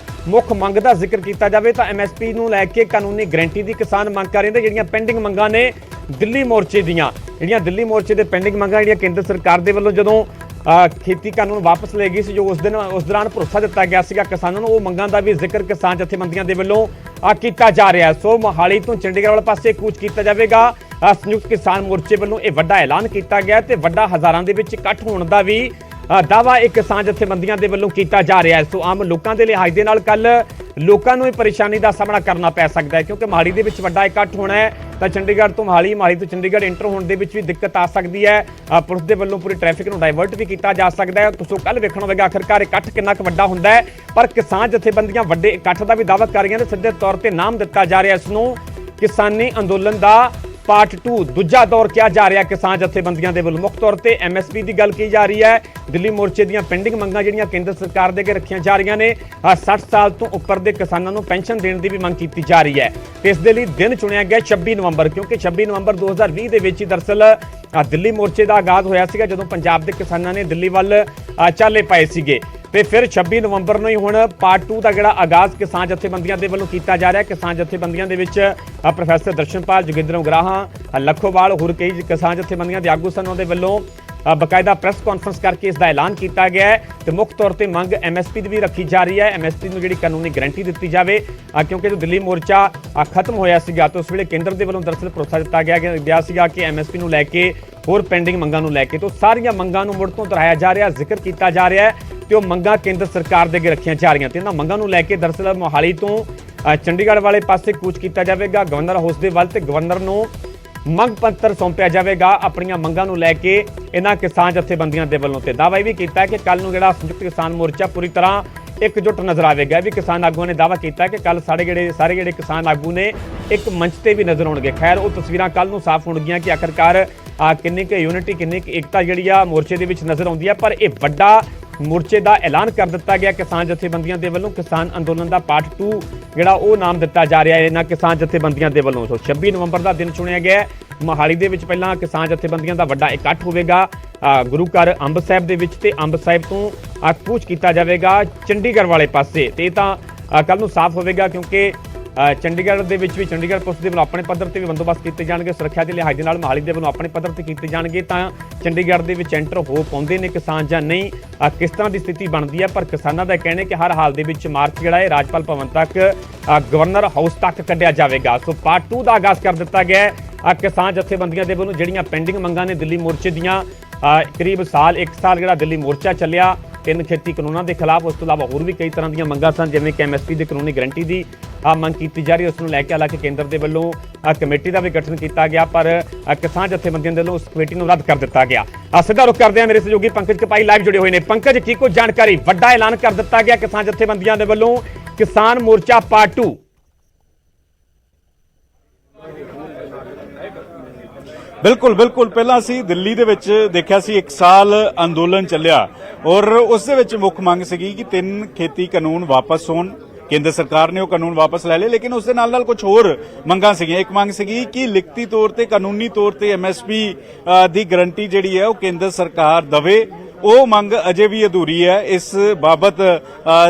ਮੁੱਖ ਮੰਗ ਦਾ ਜ਼ਿਕਰ ਕੀਤਾ ਜਾਵੇ ਤਾਂ ਐਮਐਸਪੀ ਨੂੰ ਲੈ ਕੇ ਕਾਨੂੰਨੀ ਗਰੰਟੀ ਦੀ ਕਿਸਾਨ ਮੰਗ ਕਰ ਰਹੇ ਨੇ। ਜਿਹੜੀਆਂ ਪੈਂਡਿੰਗ ਮੰਗਾਂ ਨੇ ਦਿੱਲੀ ਮੋਰਚੇ ਦੀਆਂ, ਜਿਹੜੀਆਂ ਦਿੱਲੀ ਮੋਰਚੇ ਦੇ ਪੈਂਡਿੰਗ ਮੰਗਾਂ ਜਿਹੜੀਆਂ ਕੇਂਦਰ ਸਰਕਾਰ ਦੇ ਵੱਲੋਂ ਜਦੋਂ ਖੇਤੀ ਕਾਨੂੰਨ ਵਾਪਸ ਲੈ ਗਈ ਸੀ, ਜੋ ਉਸ ਦੌਰਾਨ ਭਰੋਸਾ ਦਿੱਤਾ ਗਿਆ ਸੀਗਾ ਕਿਸਾਨਾਂ ਨੂੰ, ਉਹ ਮੰਗਾਂ ਦਾ ਵੀ ਜ਼ਿਕਰ ਕਿਸਾਨ ਜਥੇਬੰਦੀਆਂ ਦੇ ਵੱਲੋਂ ਕੀਤਾ ਜਾ ਰਿਹਾ ਹੈ। ਸੋ ਮੋਹਾਲੀ ਤੋਂ ਚੰਡੀਗੜ੍ਹ ਵਾਲੇ ਪਾਸੇ ਕੂਚ ਕੀਤਾ ਜਾਵੇਗਾ। ਸੰਯੁਕਤ ਕਿਸਾਨ ਮੋਰਚੇ ਵੱਲੋਂ ਇਹ ਵੱਡਾ ਐਲਾਨ ਕੀਤਾ ਗਿਆ ਤੇ ਵੱਡਾ ਹਜ਼ਾਰਾਂ ਦੇ ਵਿੱਚ ਇਕੱਠ ਹੋਣ ਦਾ ਵੀ ਦਾਅਵਾ ਇਹ ਕਿਸਾਨ ਜਥੇਬੰਦੀਆਂ ਦੇ ਵੱਲੋਂ ਕੀਤਾ ਜਾ ਰਿਹਾ ਹੈ। ਸੋ ਆਮ ਲੋਕਾਂ ਦੇ ਲਿਹਾਜ਼ ਦੇ ਨਾਲ ਕੱਲ ਲੋਕਾਂ ਨੂੰ ਇਹ ਪਰੇਸ਼ਾਨੀ ਦਾ ਸਾਹਮਣਾ ਕਰਨਾ ਪੈ ਸਕਦਾ ਹੈ, ਕਿਉਂਕਿ ਮੋਹਾਲੀ ਦੇ ਵਿੱਚ ਵੱਡਾ ਇਕੱਠ ਹੋਣਾ ਹੈ ਤਾਂ ਚੰਡੀਗੜ੍ਹ ਤੋਂ ਮੋਹਾਲੀ, ਮੋਹਾਲੀ ਤੋਂ ਚੰਡੀਗੜ੍ਹ ਇੰਟਰ ਹੋਣ ਦੇ ਵਿੱਚ ਵੀ ਦਿੱਕਤ ਆ ਸਕਦੀ ਹੈ। ਪੁਲਿਸ ਦੇ ਵੱਲੋਂ ਪੂਰੀ ਟ੍ਰੈਫਿਕ ਨੂੰ ਡਾਇਵਰਟ ਵੀ ਕੀਤਾ ਜਾ ਸਕਦਾ ਹੈ। ਸੋ ਕੱਲ ਵੇਖਣਾ ਹੋਵੇਗਾ ਆਖਿਰਕਾਰ ਇਕੱਠ ਕਿੰਨਾ ਕੁ ਵੱਡਾ ਹੁੰਦਾ ਹੈ। ਪਰ ਕਿਸਾਨ ਜਥੇਬੰਦੀਆਂ ਵੱਡੇ ਇਕੱਠ ਦਾ ਵੀ ਦਾਅਵਾ ਕਰ ਰਹੀਆਂ ਨੇ। ਸਿੱਧੇ ਤੌਰ ਤੇ ਨਾਮ ਦਿੱਤਾ ਜਾ ਰਿਹਾ ਇਸ ਨੂੰ ਕਿਸਾਨੀ ਅੰਦੋਲਨ ਦਾ ਪਾਰਟ 2 ਦੂਜਾ ਦੌਰ ਕਿਹਾ ਜਾ ਰਿਹਾ ਕਿਸਾਨ ਜਥੇਬੰਦੀਆਂ ਦੇ ਵੱਲੋਂ। ਮੁੱਖ ਤੌਰ ਤੇ ਐਮਐਸਪੀ ਦੀ ਗੱਲ ਕੀ ਜਾ ਰਹੀ ਹੈ। ਦਿੱਲੀ ਮੋਰਚੇ ਦੀਆਂ ਪੈਂਡਿੰਗ ਮੰਗਾਂ ਜਿਹੜੀਆਂ ਕੇਂਦਰ ਸਰਕਾਰ ਦੇ ਅੱਗੇ ਰੱਖੀਆਂ ਜਾ ਰਹੀਆਂ ਨੇ। 60 ਸਾਲ ਤੋਂ ਉੱਪਰ ਦੇ ਕਿਸਾਨਾਂ ਨੂੰ ਪੈਨਸ਼ਨ ਦੇਣ ਦੀ ਵੀ ਮੰਗ ਕੀਤੀ ਜਾ ਰਹੀ ਹੈ ਤੇ ਇਸ ਦੇ ਲਈ ਦਿਨ ਚੁਣਿਆ ਗਿਆ 26 ਨਵੰਬਰ, ਕਿਉਂਕਿ 26 ਨਵੰਬਰ 2020 ਦੇ ਵਿੱਚ ਹੀ ਦਰਅਸਲ ਦਿੱਲੀ ਮੋਰਚੇ ਦਾ ਆਗਾਜ਼ ਹੋਇਆ ਸੀਗਾ, ਜਦੋਂ ਪੰਜਾਬ ਦੇ ਕਿਸਾਨਾਂ ਨੇ ਦਿੱਲੀ ਵੱਲ ਚਾਲੇ ਪਾਏ ਸੀਗੇ। ਤੇ ਫਿਰ 26 ਨਵੰਬਰ ਨੂੰ ਹੀ ਹੁਣ ਪਾਰਟ 2 ਦਾ ਜਿਹੜਾ ਆਗਾਜ਼ ਕਿਸਾਨ ਜਥੇਬੰਦੀਆਂ ਦੇ ਵੱਲੋਂ ਕੀਤਾ ਜਾ ਰਿਹਾ। ਕਿਸਾਨ ਜਥੇਬੰਦੀਆਂ ਦੇ ਵਿੱਚ ਪ੍ਰੋਫੈਸਰ ਦਰਸ਼ਨਪਾਲ, ਜੋਗਿੰਦਰ ਉਗਰਾਹਾਂ, ਲੱਖੋਵਾਲ, ਹੋਰ ਕਈ ਕਿਸਾਨ ਜਥੇਬੰਦੀਆਂ ਦੇ ਆਗੂ ਸਨ, ਉਹਦੇ ਵੱਲੋਂ ਬਕਾਇਦਾ ਪ੍ਰੈਸ ਕਾਨਫਰੰਸ ਕਰਕੇ ਇਸ ਦਾ ਐਲਾਨ ਕੀਤਾ ਗਿਆ ਹੈ ਤੇ ਮੁੱਖ ਤੌਰ ਤੇ ਮੰਗ ਐਮਐਸਪੀ ਦੀ ਵੀ ਰੱਖੀ ਜਾ ਰਹੀ ਹੈ। ਐਮਐਸਪੀ ਨੂੰ ਜਿਹੜੀ ਕਾਨੂੰਨੀ ਗਰੰਟੀ ਦਿੱਤੀ ਜਾਵੇ, ਕਿਉਂਕਿ ਜਦੋਂ ਦਿੱਲੀ ਮੋਰਚਾ ਖਤਮ ਹੋਇਆ ਸੀਗਾ ਤਾਂ ਉਸ ਵੇਲੇ ਕੇਂਦਰ ਦੇ ਵੱਲੋਂ ਦਰਅਸਲ ਭਰੋਸਾ ਦਿੱਤਾ ਗਿਆ ਸੀਗਾ ਕਿ ਐਮਐਸਪੀ ਨੂੰ ਲੈ ਕੇ, ਹੋਰ ਪੈਂਡਿੰਗ ਮੰਗਾਂ ਨੂੰ ਲੈ ਕੇ, ਤੋਂ ਸਾਰੀਆਂ ਮੰਗਾਂ ਨੂੰ ਮੁੜ ਤੋਂ ਦੁਹਰਾਇਆ ਜਾ ਰਿਹਾ, ਜ਼ਿਕਰ ਕੀਤਾ ਜਾ ਰਿਹਾ ਹੈ ਤੇ ਉਹ ਮੰਗਾਂ ਕੇਂਦਰ ਸਰਕਾਰ ਦੇ ਅੱਗੇ ਰੱਖੀਆਂ ਜਾ ਰਹੀਆਂ ਤੇ ਇਹਨਾਂ ਮੰਗਾਂ ਨੂੰ ਲੈ ਕੇ ਦਰਅਸਲ ਮੋਹਾਲੀ ਤੋਂ ਚੰਡੀਗੜ੍ਹ ਵਾਲੇ ਪਾਸੇ ਕੂਚ ਕੀਤਾ ਜਾਵੇਗਾ ਗਵਰਨਰ ਹਾਊਸ ਦੇ ਵੱਲ ਤੇ ਗਵਰਨਰ ਨੂੰ ਮੰਗ ਪੱਤਰ ਸੌਂਪਿਆ ਜਾਵੇਗਾ ਆਪਣੀਆਂ ਮੰਗਾਂ ਨੂੰ ਲੈ ਕੇ ਇਹਨਾਂ ਕਿਸਾਨ ਜਥੇਬੰਦੀਆਂ ਦੇ ਵੱਲੋਂ। ਤੇ ਦਾਅਵਾ ਇਹ ਵੀ ਕੀਤਾ ਕਿ ਕੱਲ ਨੂੰ ਜਿਹੜਾ ਸੰਯੁਕਤ ਕਿਸਾਨ ਮੋਰਚਾ ਪੂਰੀ ਤਰ੍ਹਾਂ ਇਕਜੁੱਟ ਨਜ਼ਰ ਆਵੇਗਾ। ਵੀ ਕਿਸਾਨ ਆਗੂਆਂ ਨੇ ਦਾਅਵਾ ਕੀਤਾ ਕਿ ਕੱਲ ਸਾਰੇ ਜਿਹੜੇ ਕਿਸਾਨ ਆਗੂ ਨੇ ਇੱਕ ਮੰਚ ਤੇ ਵੀ ਨਜ਼ਰ ਆਉਣਗੇ। ਖੈਰ, ਉਹ ਤਸਵੀਰਾਂ ਕੱਲ ਨੂੰ ਸਾਫ਼ ਹੋਣਗੀਆਂ ਕਿ ਆਖਰਕਾਰ ਕਿੰਨੀ ਕੁ ਯੂਨਿਟੀ, ਕਿੰਨੀ ਕੁ ਏਕਤਾ ਜਿਹੜੀ ਆ ਮੋਰਚੇ ਦੇ ਵਿੱਚ ਨਜ਼ਰ ਆਉਂਦੀ ਹੈ। ਪਰ ਇਹ ਵੱਡਾ ਮੋਰਚੇ ਦਾ ਐਲਾਨ ਕਰ ਦਿੱਤਾ ਗਿਆ ਕਿਸਾਨ ਜਥੇਬੰਦੀਆਂ ਦੇ ਵੱਲੋਂ। ਕਿਸਾਨ ਅੰਦੋਲਨ ਦਾ ਪਾਰਟ 2 ਜਿਹੜਾ ਉਹ ਨਾਮ ਦਿੱਤਾ ਜਾ ਰਿਹਾ ਹੈ ਇਹਨਾਂ ਕਿਸਾਨ ਜਥੇਬੰਦੀਆਂ ਦੇ ਵੱਲੋਂ। ਸੋ 26 ਨਵੰਬਰ ਦਾ ਦਿਨ ਚੁਣਿਆ ਗਿਆ ਹੈ। ਮੋਹਾਲੀ ਦੇ ਵਿੱਚ ਪਹਿਲਾਂ ਕਿਸਾਨ ਜਥੇਬੰਦੀਆਂ ਦਾ ਵੱਡਾ ਇਕੱਠ ਹੋਵੇਗਾ ਗੁਰੂ ਘਰ ਅੰਬ ਸਾਹਿਬ ਦੇ ਵਿੱਚ ਤੇ ਅੰਬ ਸਾਹਿਬ ਤੋਂ ਕੂਚ ਕੀਤਾ ਜਾਵੇਗਾ ਚੰਡੀਗੜ੍ਹ ਵਾਲੇ ਪਾਸੇ। ਤੇ ਇਹ ਤਾਂ ਕੱਲ ਨੂੰ ਸਾਫ਼ ਹੋਵੇਗਾ, ਕਿਉਂਕਿ ਚੰਡੀਗੜ੍ਹ ਦੇ ਵਿੱਚ ਵੀ ਚੰਡੀਗੜ੍ਹ ਪੁਲਿਸ ਦੇ ਵੱਲੋਂ ਆਪਣੇ ਪੱਧਰ ਤੇ ਵੀ ਬੰਦੋਬਸਤ ਕੀਤੇ ਜਾਣਗੇ ਸੁਰੱਖਿਆ ਦੇ ਲਿਹਾਜ਼ ਦੇ ਨਾਲ। ਮੋਹਾਲੀ ਦੇ ਵੱਲੋਂ ਆਪਣੇ ਪੱਧਰ ਤੇ ਕੀਤੇ ਜਾਣਗੇ ਤਾਂ ਚੰਡੀਗੜ੍ਹ ਦੇ ਵਿੱਚ ਐਂਟਰ ਹੋ ਪਾਉਂਦੇ ਨੇ ਕਿਸਾਨ ਜਾਂ ਨਹੀਂ, ਕਿਸ ਤਰ੍ਹਾਂ ਦੀ ਸਥਿਤੀ ਬਣਦੀ ਹੈ। ਪਰ ਕਿਸਾਨਾਂ ਦਾ ਕਹਿਣਾ ਹੈ ਕਿ ਹਰ ਹਾਲ ਦੇ ਵਿੱਚ ਮਾਰਚ ਜਿਹੜਾ ਹੈ ਰਾਜਪਾਲ ਭਵਨ ਤੱਕ, ਗਵਰਨਰ ਹਾਊਸ ਤੱਕ ਕੱਢਿਆ ਜਾਵੇਗਾ। ਸੋ ਪਾਰਟ 2 ਦਾ ਆਗਾਜ਼ ਕਰ ਦਿੱਤਾ ਗਿਆ ਹੈ ਕਿਸਾਨ ਜਥੇਬੰਦੀਆਂ ਦੇ ਵੱਲੋਂ। ਜਿਹੜੀਆਂ ਪੈਂਡਿੰਗ ਮੰਗਾਂ ਨੇ ਦਿੱਲੀ ਮੋਰਚੇ ਦੀਆਂ, ਕਰੀਬ ਇੱਕ ਸਾਲ ਜਿਹੜਾ ਦਿੱਲੀ ਮੋਰਚਾ ਚੱਲਿਆ 3 ਖੇਤੀ ਕਾਨੂੰਨਾਂ ਦੇ ਖਿਲਾਫ, ਉਸ ਤੋਂ ਇਲਾਵਾ ਹੋਰ ਵੀ ਕਈ ਤਰ੍ਹਾਂ ਦੀਆਂ ਮੰਗਾਂ ਸਨ, ਜਿਵੇਂ ਕਿ ਐਮਐਸਪੀ ਦੀ ਕਾਨੂੰਨੀ ਗਰੰਟੀ ਦੀ ਮੰਗ ਕੀਤੀ ਜਾ ਰਹੀ ਹੈ। ਉਸ ਨੂੰ ਲੈ ਕੇ ਹਾਲਾਂਕਿ ਕੇਂਦਰ ਦੇ ਵੱਲੋਂ ਕਮੇਟੀ ਦਾ ਵੀ ਗਠਨ ਕੀਤਾ ਗਿਆ, ਪਰ ਕਿਸਾਨ ਜਥੇਬੰਦੀਆਂ ਦੇ ਵੱਲੋਂ ਉਸ ਕਮੇਟੀ ਨੂੰ ਰੱਦ ਕਰ ਦਿੱਤਾ ਗਿਆ। ਸਿੱਧਾ ਰੁਖ ਕਰਦੇ ਹਾਂ, ਮੇਰੇ ਸਹਿਯੋਗੀ ਪੰਕਜ ਕਪਾਈ ਲਾਈਵ ਜੁੜੇ ਹੋਏ ਨੇ। ਪੰਕਜ, ਕੀ ਕੋਈ ਜਾਣਕਾਰੀ? ਵੱਡਾ ਐਲਾਨ ਕਰ ਦਿੱਤਾ ਗਿਆ ਕਿਸਾਨ ਜਥੇਬੰਦੀਆਂ ਦੇ ਵੱਲੋਂ, ਕਿਸਾਨ ਮੋਰਚਾ ਪਾਰਟ 2। ਬਿਲਕੁਲ ਬਿਲਕੁਲ। ਪਹਿਲਾਂ ਅਸੀਂ ਦਿੱਲੀ ਦੇ ਵਿੱਚ ਦੇਖਿਆ ਸੀ 1 ਸਾਲ ਅੰਦੋਲਨ ਚੱਲਿਆ ਔਰ ਉਸ ਦੇ ਵਿੱਚ ਮੁੱਖ ਮੰਗ ਸੀਗੀ ਕਿ 3 ਖੇਤੀ ਕਾਨੂੰਨ ਵਾਪਸ ਹੋਣ। ਕੇਂਦਰ ਸਰਕਾਰ ਨੇ ਉਹ ਕਾਨੂੰਨ ਵਾਪਸ ਲੈ ਲਏ, ਲੇਕਿਨ ਉਸ ਦੇ ਨਾਲ ਕੁਝ ਹੋਰ ਮੰਗਾਂ ਸੀਗੀਆਂ। ਇੱਕ ਮੰਗ ਸੀਗੀ ਕਿ ਲਿਖਤੀ ਤੌਰ ਤੇ ਕਾਨੂੰਨੀ ਤੌਰ ਤੇ ਐਮਐਸਪੀ ਦੀ ਗਾਰੰਟੀ ਜਿਹੜੀ ਹੈ ਉਹ ਕੇਂਦਰ ਸਰਕਾਰ ਦਵੇ। ਉਹ ਮੰਗ ਅਜੇ ਵੀ ਅਧੂਰੀ ਹੈ। ਇਸ ਬਾਬਤ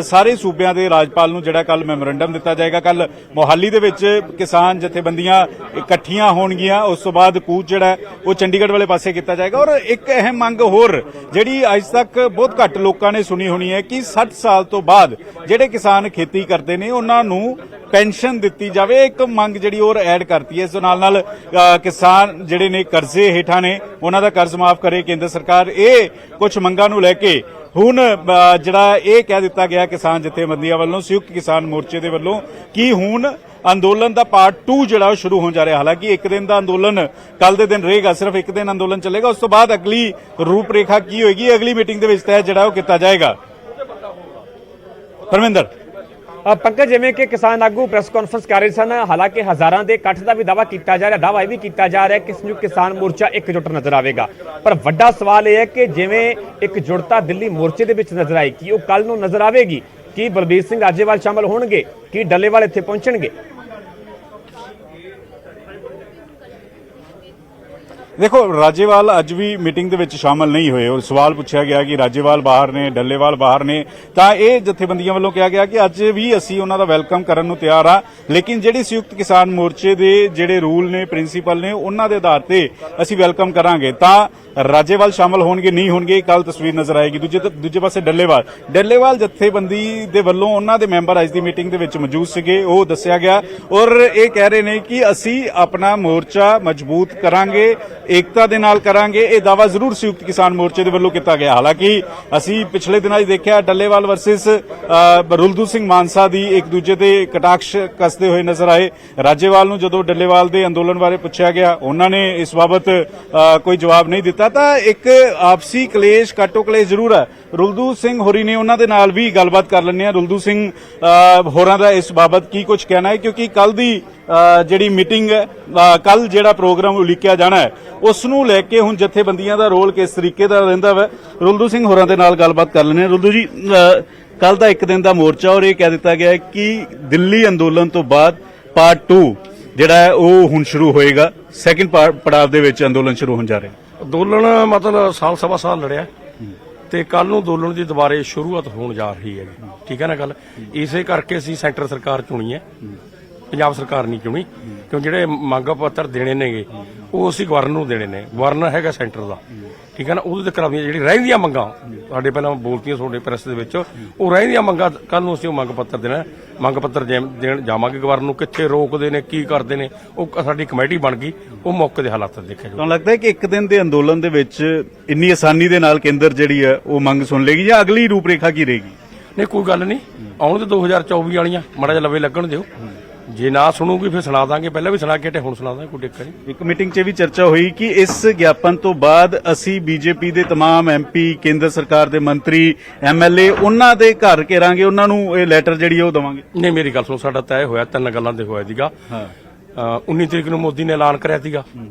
ਸਾਰੇ ਸੂਬਿਆਂ ਦੇ ਰਾਜਪਾਲ ਨੂੰ ਜਿਹੜਾ ਕੱਲ ਮੈਮੋਰੰਡਮ ਦਿੱਤਾ ਜਾਏਗਾ। ਕੱਲ ਮੋਹਾਲੀ ਦੇ ਵਿੱਚ ਕਿਸਾਨ ਜਥੇਬੰਦੀਆਂ ਇਕੱਠੀਆਂ ਹੋਣਗੀਆਂ, ਉਸ ਤੋਂ ਬਾਅਦ ਕੂਚ ਜਿਹੜਾ ਉਹ ਚੰਡੀਗੜ੍ਹ ਵਾਲੇ ਪਾਸੇ ਕੀਤਾ ਜਾਏਗਾ। ਔਰ ਇੱਕ ਅਹਿਮ ਮੰਗ ਹੋਰ ਜਿਹੜੀ ਅੱਜ ਤੱਕ ਬਹੁਤ ਘੱਟ ਲੋਕਾਂ ਨੇ ਸੁਣੀ ਹੋਣੀ ਹੈ ਕਿ 60 ਸਾਲ ਤੋਂ ਬਾਅਦ ਜਿਹੜੇ ਕਿਸਾਨ ਖੇਤੀ ਕਰਦੇ ਨੇ ਉਹਨਾਂ ਨੂੰ ਪੈਨਸ਼ਨ ਦਿੱਤੀ ਜਾਵੇ। ਇੱਕ ਮੰਗ ਜਿਹੜੀ ਹੋਰ ਐਡ ਕਰਤੀ ਹੈ। ਇਸ ਦੇ ਨਾਲ ਕਿਸਾਨ ਜਿਹੜੇ ਨੇ ਕਰਜ਼ੇ ਹੇਠਾਂ ਨੇ ਉਹਨਾਂ ਦਾ ਕਰਜ਼ ਮਾਫ ਕਰੇ ਕੇਂਦਰ ਸਰਕਾਰ। ਇਹ ਕੁਝ ਮੰਗਾਂ ਨੂੰ ਲੈ ਕੇ ਹੁਣ ਜਿਹੜਾ ਇਹ ਕਹਿ ਦਿੱਤਾ ਗਿਆ ਕਿਸਾਨ ਜਥੇਬੰਦੀਆਂ ਵੱਲੋਂ, ਸੰਯੁਕਤ ਕਿਸਾਨ ਮੋਰਚੇ ਦੇ ਵੱਲੋਂ, ਕਿ ਹੁਣ ਅੰਦੋਲਨ ਦਾ ਪਾਰਟ 2 ਜਿਹੜਾ ਉਹ ਸ਼ੁਰੂ ਹੋਣ ਜਾ ਰਿਹਾ। ਹਾਲਾਂਕਿ ਇੱਕ ਦਿਨ ਦਾ ਅੰਦੋਲਨ ਕੱਲ ਦੇ ਦਿਨ ਰਹੇਗਾ, ਸਿਰਫ ਇੱਕ ਦਿਨ ਅੰਦੋਲਨ ਚੱਲੇਗਾ। ਉਸ ਤੋਂ ਬਾਅਦ ਅਗਲੀ ਰੂਪਰੇਖਾ ਕੀ ਹੋਏਗੀ ਅਗਲੀ ਮੀਟਿੰਗ ਦੇ ਵਿੱਚ ਤੈਅ ਜਿਹੜਾ ਉਹ ਕੀਤਾ ਜਾਏਗਾ। ਪਰਮਿੰਦਰ ਪੰਕਜ, ਜਿਵੇਂ ਕਿ ਕਿਸਾਨ ਆਗੂ ਪ੍ਰੈਸ ਕਾਨਫਰੰਸ ਕਰ ਰਹੇ ਸਨ, ਹਾਲਾਂਕਿ ਹਜ਼ਾਰਾਂ ਦੇ ਇਕੱਠ ਦਾ ਵੀ ਦਾਅਵਾ ਕੀਤਾ ਜਾ ਰਿਹਾ, ਦਾਅਵਾ ਇਹ ਵੀ ਕੀਤਾ ਜਾ ਰਿਹਾ ਕਿ ਸੰਯੁਕਤ ਕਿਸਾਨ ਮੋਰਚਾ ਇਕਜੁੱਟ ਨਜ਼ਰ ਆਵੇਗਾ। ਪਰ ਵੱਡਾ ਸਵਾਲ ਇਹ ਹੈ ਕਿ ਜਿਵੇਂ ਇਕਜੁੱਟਤਾ ਦਿੱਲੀ ਮੋਰਚੇ ਦੇ ਵਿੱਚ ਨਜ਼ਰ ਆਈ, ਕੀ ਉਹ ਕੱਲ ਨੂੰ ਨਜ਼ਰ ਆਵੇਗੀ? ਕੀ ਬਲਬੀਰ ਸਿੰਘ ਰਾਜੇਵਾਲ ਸ਼ਾਮਲ ਹੋਣਗੇ? ਕੀ ਡੱਲੇਵਾਲ ਇੱਥੇ ਪਹੁੰਚਣਗੇ? ਦੇਖੋ, ਰਾਜੇਵਾਲ ਅੱਜ ਵੀ ਮੀਟਿੰਗ ਦੇ ਵਿੱਚ ਸ਼ਾਮਲ ਨਹੀਂ ਹੋਏ ਔਰ ਸਵਾਲ ਪੁੱਛਿਆ ਗਿਆ ਕਿ ਰਾਜੇਵਾਲ ਬਾਹਰ ਨੇ, ਡੱਲੇਵਾਲ ਬਾਹਰ ਨੇ, ਤਾਂ ਇਹ ਜਥੇਬੰਦੀਆਂ ਵੱਲੋਂ ਕਿਹਾ ਗਿਆ ਕਿ ਅੱਜ ਵੀ ਅਸੀਂ ਉਹਨਾਂ ਦਾ ਵੈਲਕਮ ਕਰਨ ਨੂੰ ਤਿਆਰ ਆ, ਲੇਕਿਨ ਜਿਹੜੀ ਸੰਯੁਕਤ ਕਿਸਾਨ ਮੋਰਚੇ ਦੇ ਜਿਹੜੇ ਰੂਲ ਨੇ, ਪ੍ਰਿੰਸੀਪਲ ਨੇ, ਉਹਨਾਂ ਦੇ ਆਧਾਰ ਤੇ ਅਸੀਂ ਵੈਲਕਮ ਕਰਾਂਗੇ। ਤਾਂ ਰਾਜੇਵਾਲ ਸ਼ਾਮਲ ਹੋਣਗੇ ਨਹੀਂ ਹੋਣਗੇ ਕੱਲ ਤਸਵੀਰ ਨਜ਼ਰ ਆਏਗੀ। ਦੂਜੇ ਪਾਸੇ ਡੱਲੇਵਾਲ ਜਥੇਬੰਦੀ ਦੇ ਵੱਲੋਂ ਉਹਨਾਂ ਦੇ ਮੈਂਬਰ ਅੱਜ ਦੀ ਮੀਟਿੰਗ ਦੇ ਵਿੱਚ ਮੌਜੂਦ ਸੀਗੇ, ਉਹ ਦੱਸਿਆ ਗਿਆ ਔਰ ਇਹ ਕਹਿ ਰਹੇ ਨੇ ਕਿ ਅਸੀਂ ਆਪਣਾ ਮੋਰਚਾ ਮਜ਼ਬੂਤ ਕਰਾਂਗੇ, ਏਕਤਾ ਦੇ ਨਾਲ ਕਰਾਂਗੇ। ਇਹ ਦਾਅਵਾ ਜ਼ਰੂਰ ਸੰਯੁਕਤ ਕਿਸਾਨ ਮੋਰਚੇ ਦੇ ਵੱਲੋਂ ਕੀਤਾ ਗਿਆ। ਹਾਲਾਂਕਿ ਅਸੀਂ ਪਿਛਲੇ ਦਿਨਾਂ 'ਚ ਦੇਖਿਆ ਡੱਲੇਵਾਲ ਵਰਸਸ ਰੁਲਦੂ ਸਿੰਘ ਮਾਨਸਾ ਦੀ ਇੱਕ ਦੂਜੇ ਤੇ ਕਟਾਕਸ਼ ਕੱਸਦੇ ਹੋਏ ਨਜ਼ਰ ਆਏ। ਰਾਜੇਵਾਲ ਨੂੰ ਜਦੋਂ ਡੱਲੇਵਾਲ ਦੇ ਅੰਦੋਲਨ ਬਾਰੇ ਪੁੱਛਿਆ ਗਿਆ, ਉਹਨਾਂ ਨੇ ਇਸ ਬਾਬਤ ਕੋਈ ਜਵਾਬ ਨਹੀਂ ਦਿੱਤਾ। ਤਾਂ ਇੱਕ ਆਪਸੀ ਕਲੇਸ਼, ਕਾਟੋ ਕਲੇਸ਼ ਜ਼ਰੂਰ ਹੈ। ਰੁਲਦੂ ਸਿੰਘ ਹੋਰੀ ਨੇ, ਉਹਨਾਂ ਦੇ ਨਾਲ ਵੀ ਗੱਲਬਾਤ ਕਰ ਲੈਂਦੇ ਆ। ਰੁਲਦੂ ਸਿੰਘ ਹੋਰਾਂ ਦਾ ਇਸ ਬਾਬਤ ਕੀ ਕੁਝ ਕਹਿਣਾ ਹੈ, ਕਿਉਂਕਿ ਕੱਲ ਦੀ ਜਿਹੜੀ ਮੀਟਿੰਗ ਹੈ, ਕੱਲ ਜਿਹੜਾ ਪ੍ਰੋਗਰਾਮ ਉਲੀਕਿਆ ਜਾਣਾ ਹੈ, ਉਸ ਨੂੰ ਲੈ ਕੇ ਹੁਣ ਜਥੇਬੰਦੀਆਂ ਦਾ ਰੋਲ ਕਿਸ ਤਰੀਕੇ ਦਾ ਰਹਿੰਦਾ ਵਾ। ਰੁਲਦੂ ਸਿੰਘ ਹੋਰਾਂ ਦੇ ਨਾਲ ਗੱਲਬਾਤ ਕਰ ਲੈਂਦੇ ਆ। ਰੁਲਦੂ ਜੀ, ਕੱਲ ਦਾ ਇੱਕ ਦਿਨ ਦਾ ਮੋਰਚਾ ਔਰ ਇਹ ਕਹਿ ਦਿੱਤਾ ਗਿਆ ਕਿ ਦਿੱਲੀ ਅੰਦੋਲਨ ਤੋਂ ਬਾਅਦ ਪਾਰਟ 2 ਜਿਹੜਾ ਹੈ ਉਹ ਹੁਣ ਸ਼ੁਰੂ ਹੋਏਗਾ। ਸੈਕਿੰਡ ਪੜਾਅ ਦੇ ਵਿੱਚ ਅੰਦੋਲਨ ਸ਼ੁਰੂ ਹੋਣ ਜਾ ਰਿਹਾ। ਅੰਦੋਲਨ ਮਤਲਬ ਸਾਲ ਸਵਾ ਸਾਲ ਲੜਿਆ ਤੇ ਕੱਲ ਨੂੰ ਅੰਦੋਲਨ ਦੀ ਦੁਬਾਰੇ ਸ਼ੁਰੂਆਤ ਹੋਣ ਜਾ ਰਹੀ ਹੈ ਜੀ। ਠੀਕ ਹੈ ਨਾ ਗੱਲ। ਇਸੇ ਕਰਕੇ ਅਸੀਂ ਸੈਂਟਰ ਸਰਕਾਰ ਚੁਣੀ ਹੈ, ਪੰਜਾਬ ਸਰਕਾਰ ਨਹੀਂ ਚੁਣੀ, ਕਿਉਂ ਜਿਹੜੇ ਮੰਗ ਪੱਤਰ ਦੇਣੇ ਨੇਗੇ ਉਹ ਅਸੀਂ ਗਵਰਨਰ ਨੂੰ ਦੇਣੇ ਨੇ। ਗਵਰਨਰ ਹੈਗਾ ਸੈਂਟਰ ਦਾ, ਠੀਕ ਹੈ ਨਾ। ਉਹਦੇ ਤੇ ਕਰਾਉਂਦੀਆਂ ਜਿਹੜੀ ਰਹਿੰਦੀਆਂ ਮੰਗਾਂ ਸਾਡੇ ਪਹਿਲਾਂ ਬੋਲਤੀਆਂ ਤੁਹਾਡੇ ਪ੍ਰੈਸ ਦੇ ਵਿੱਚ, ਉਹ ਰਹਿੰਦੀਆਂ ਮੰਗਾਂ ਕੱਲ ਨੂੰ ਅਸੀਂ ਉਹ ਮੰਗ ਪੱਤਰ ਦੇਣਾ। ਮੰਗ ਪੱਤਰ ਦੇਣ ਜਾਵਾਂਗੇ ਗਵਰਨਰ ਨੂੰ, ਕਿੱਥੇ ਰੋਕਦੇ ਨੇ, ਕੀ ਕਰਦੇ ਨੇ, ਉਹ ਸਾਡੀ ਕਮੇਟੀ ਬਣ ਗਈ, ਉਹ ਮੌਕੇ ਦੇ ਹਾਲਾਤ ਦੇਖਿਆ ਜਾਊਗਾ। ਤੁਹਾਨੂੰ ਲੱਗਦਾ ਹੈ ਕਿ ਇੱਕ ਦਿਨ ਦੇ ਅੰਦੋਲਨ ਦੇ ਵਿੱਚ ਇੰਨੀ ਆਸਾਨੀ ਦੇ ਨਾਲ ਕੇਂਦਰ ਜਿਹੜੀ ਹੈ ਉਹ ਮੰਗ ਸੁਣ ਲੇਗੀ ਜਾਂ ਅਗਲੀ ਰੂਪਰੇਖਾ ਕੀ ਰਹੇਗੀ? ਨਹੀਂ, ਕੋਈ ਗੱਲ ਨਹੀਂ, ਆਉਣ ਤੇ 2024 ਵਾਲੀਆਂ ਮਾੜਾ ਜਿਹਾ ਲਵੇ ਲੱਗਣ ਦਿਓ। ਜੇ ਨਾ ਸੁਣੂਗੀ ਫਿਰ ਸੁਣਾ ਦਾਂਗੇ, ਪਹਿਲਾਂ ਵੀ ਸੁਣਾ ਕੇ ਹਟੇ, ਹੁਣ ਸੁਣਾ ਦਾਂਗੇ, ਕੋਈ ਦਿੱਕਤ ਨਹੀਂ। ਇੱਕ ਮੀਟਿੰਗ 'ਚ ਵੀ ਚਰਚਾ ਹੋਈ ਕਿ ਇਸ ਗਿਆਪਨ ਤੋਂ ਬਾਅਦ ਅਸੀਂ ਬੀਜੇਪੀ ਦੇ तमाम ਐਮਪੀ, ਕੇਂਦਰ ਸਰਕਾਰ ਦੇ ਮੰਤਰੀ, ਐਮਐਲਏ, ਉਹਨਾਂ ਦੇ ਘਰ ਘੇਰਾਂਗੇ, ਉਹਨਾਂ ਨੂੰ ਇਹ ਲੈਟਰ ਜਿਹੜੀ ਉਹ ਦਵਾਂਗੇ। ਨਹੀਂ, ਮੇਰੀ ਗੱਲ ਸੁਣੋ, ਸਾਡਾ ਤੈਅ ਹੋਇਆ 3 ਗੱਲਾਂ ਦੇ ਹੋਇਆ ਸੀਗਾ। 19 ਤਰੀਕ ਨੂੰ ਮੋਦੀ ਨੇ ਐਲਾਨ ਕਰਿਆ ਸੀਗਾ,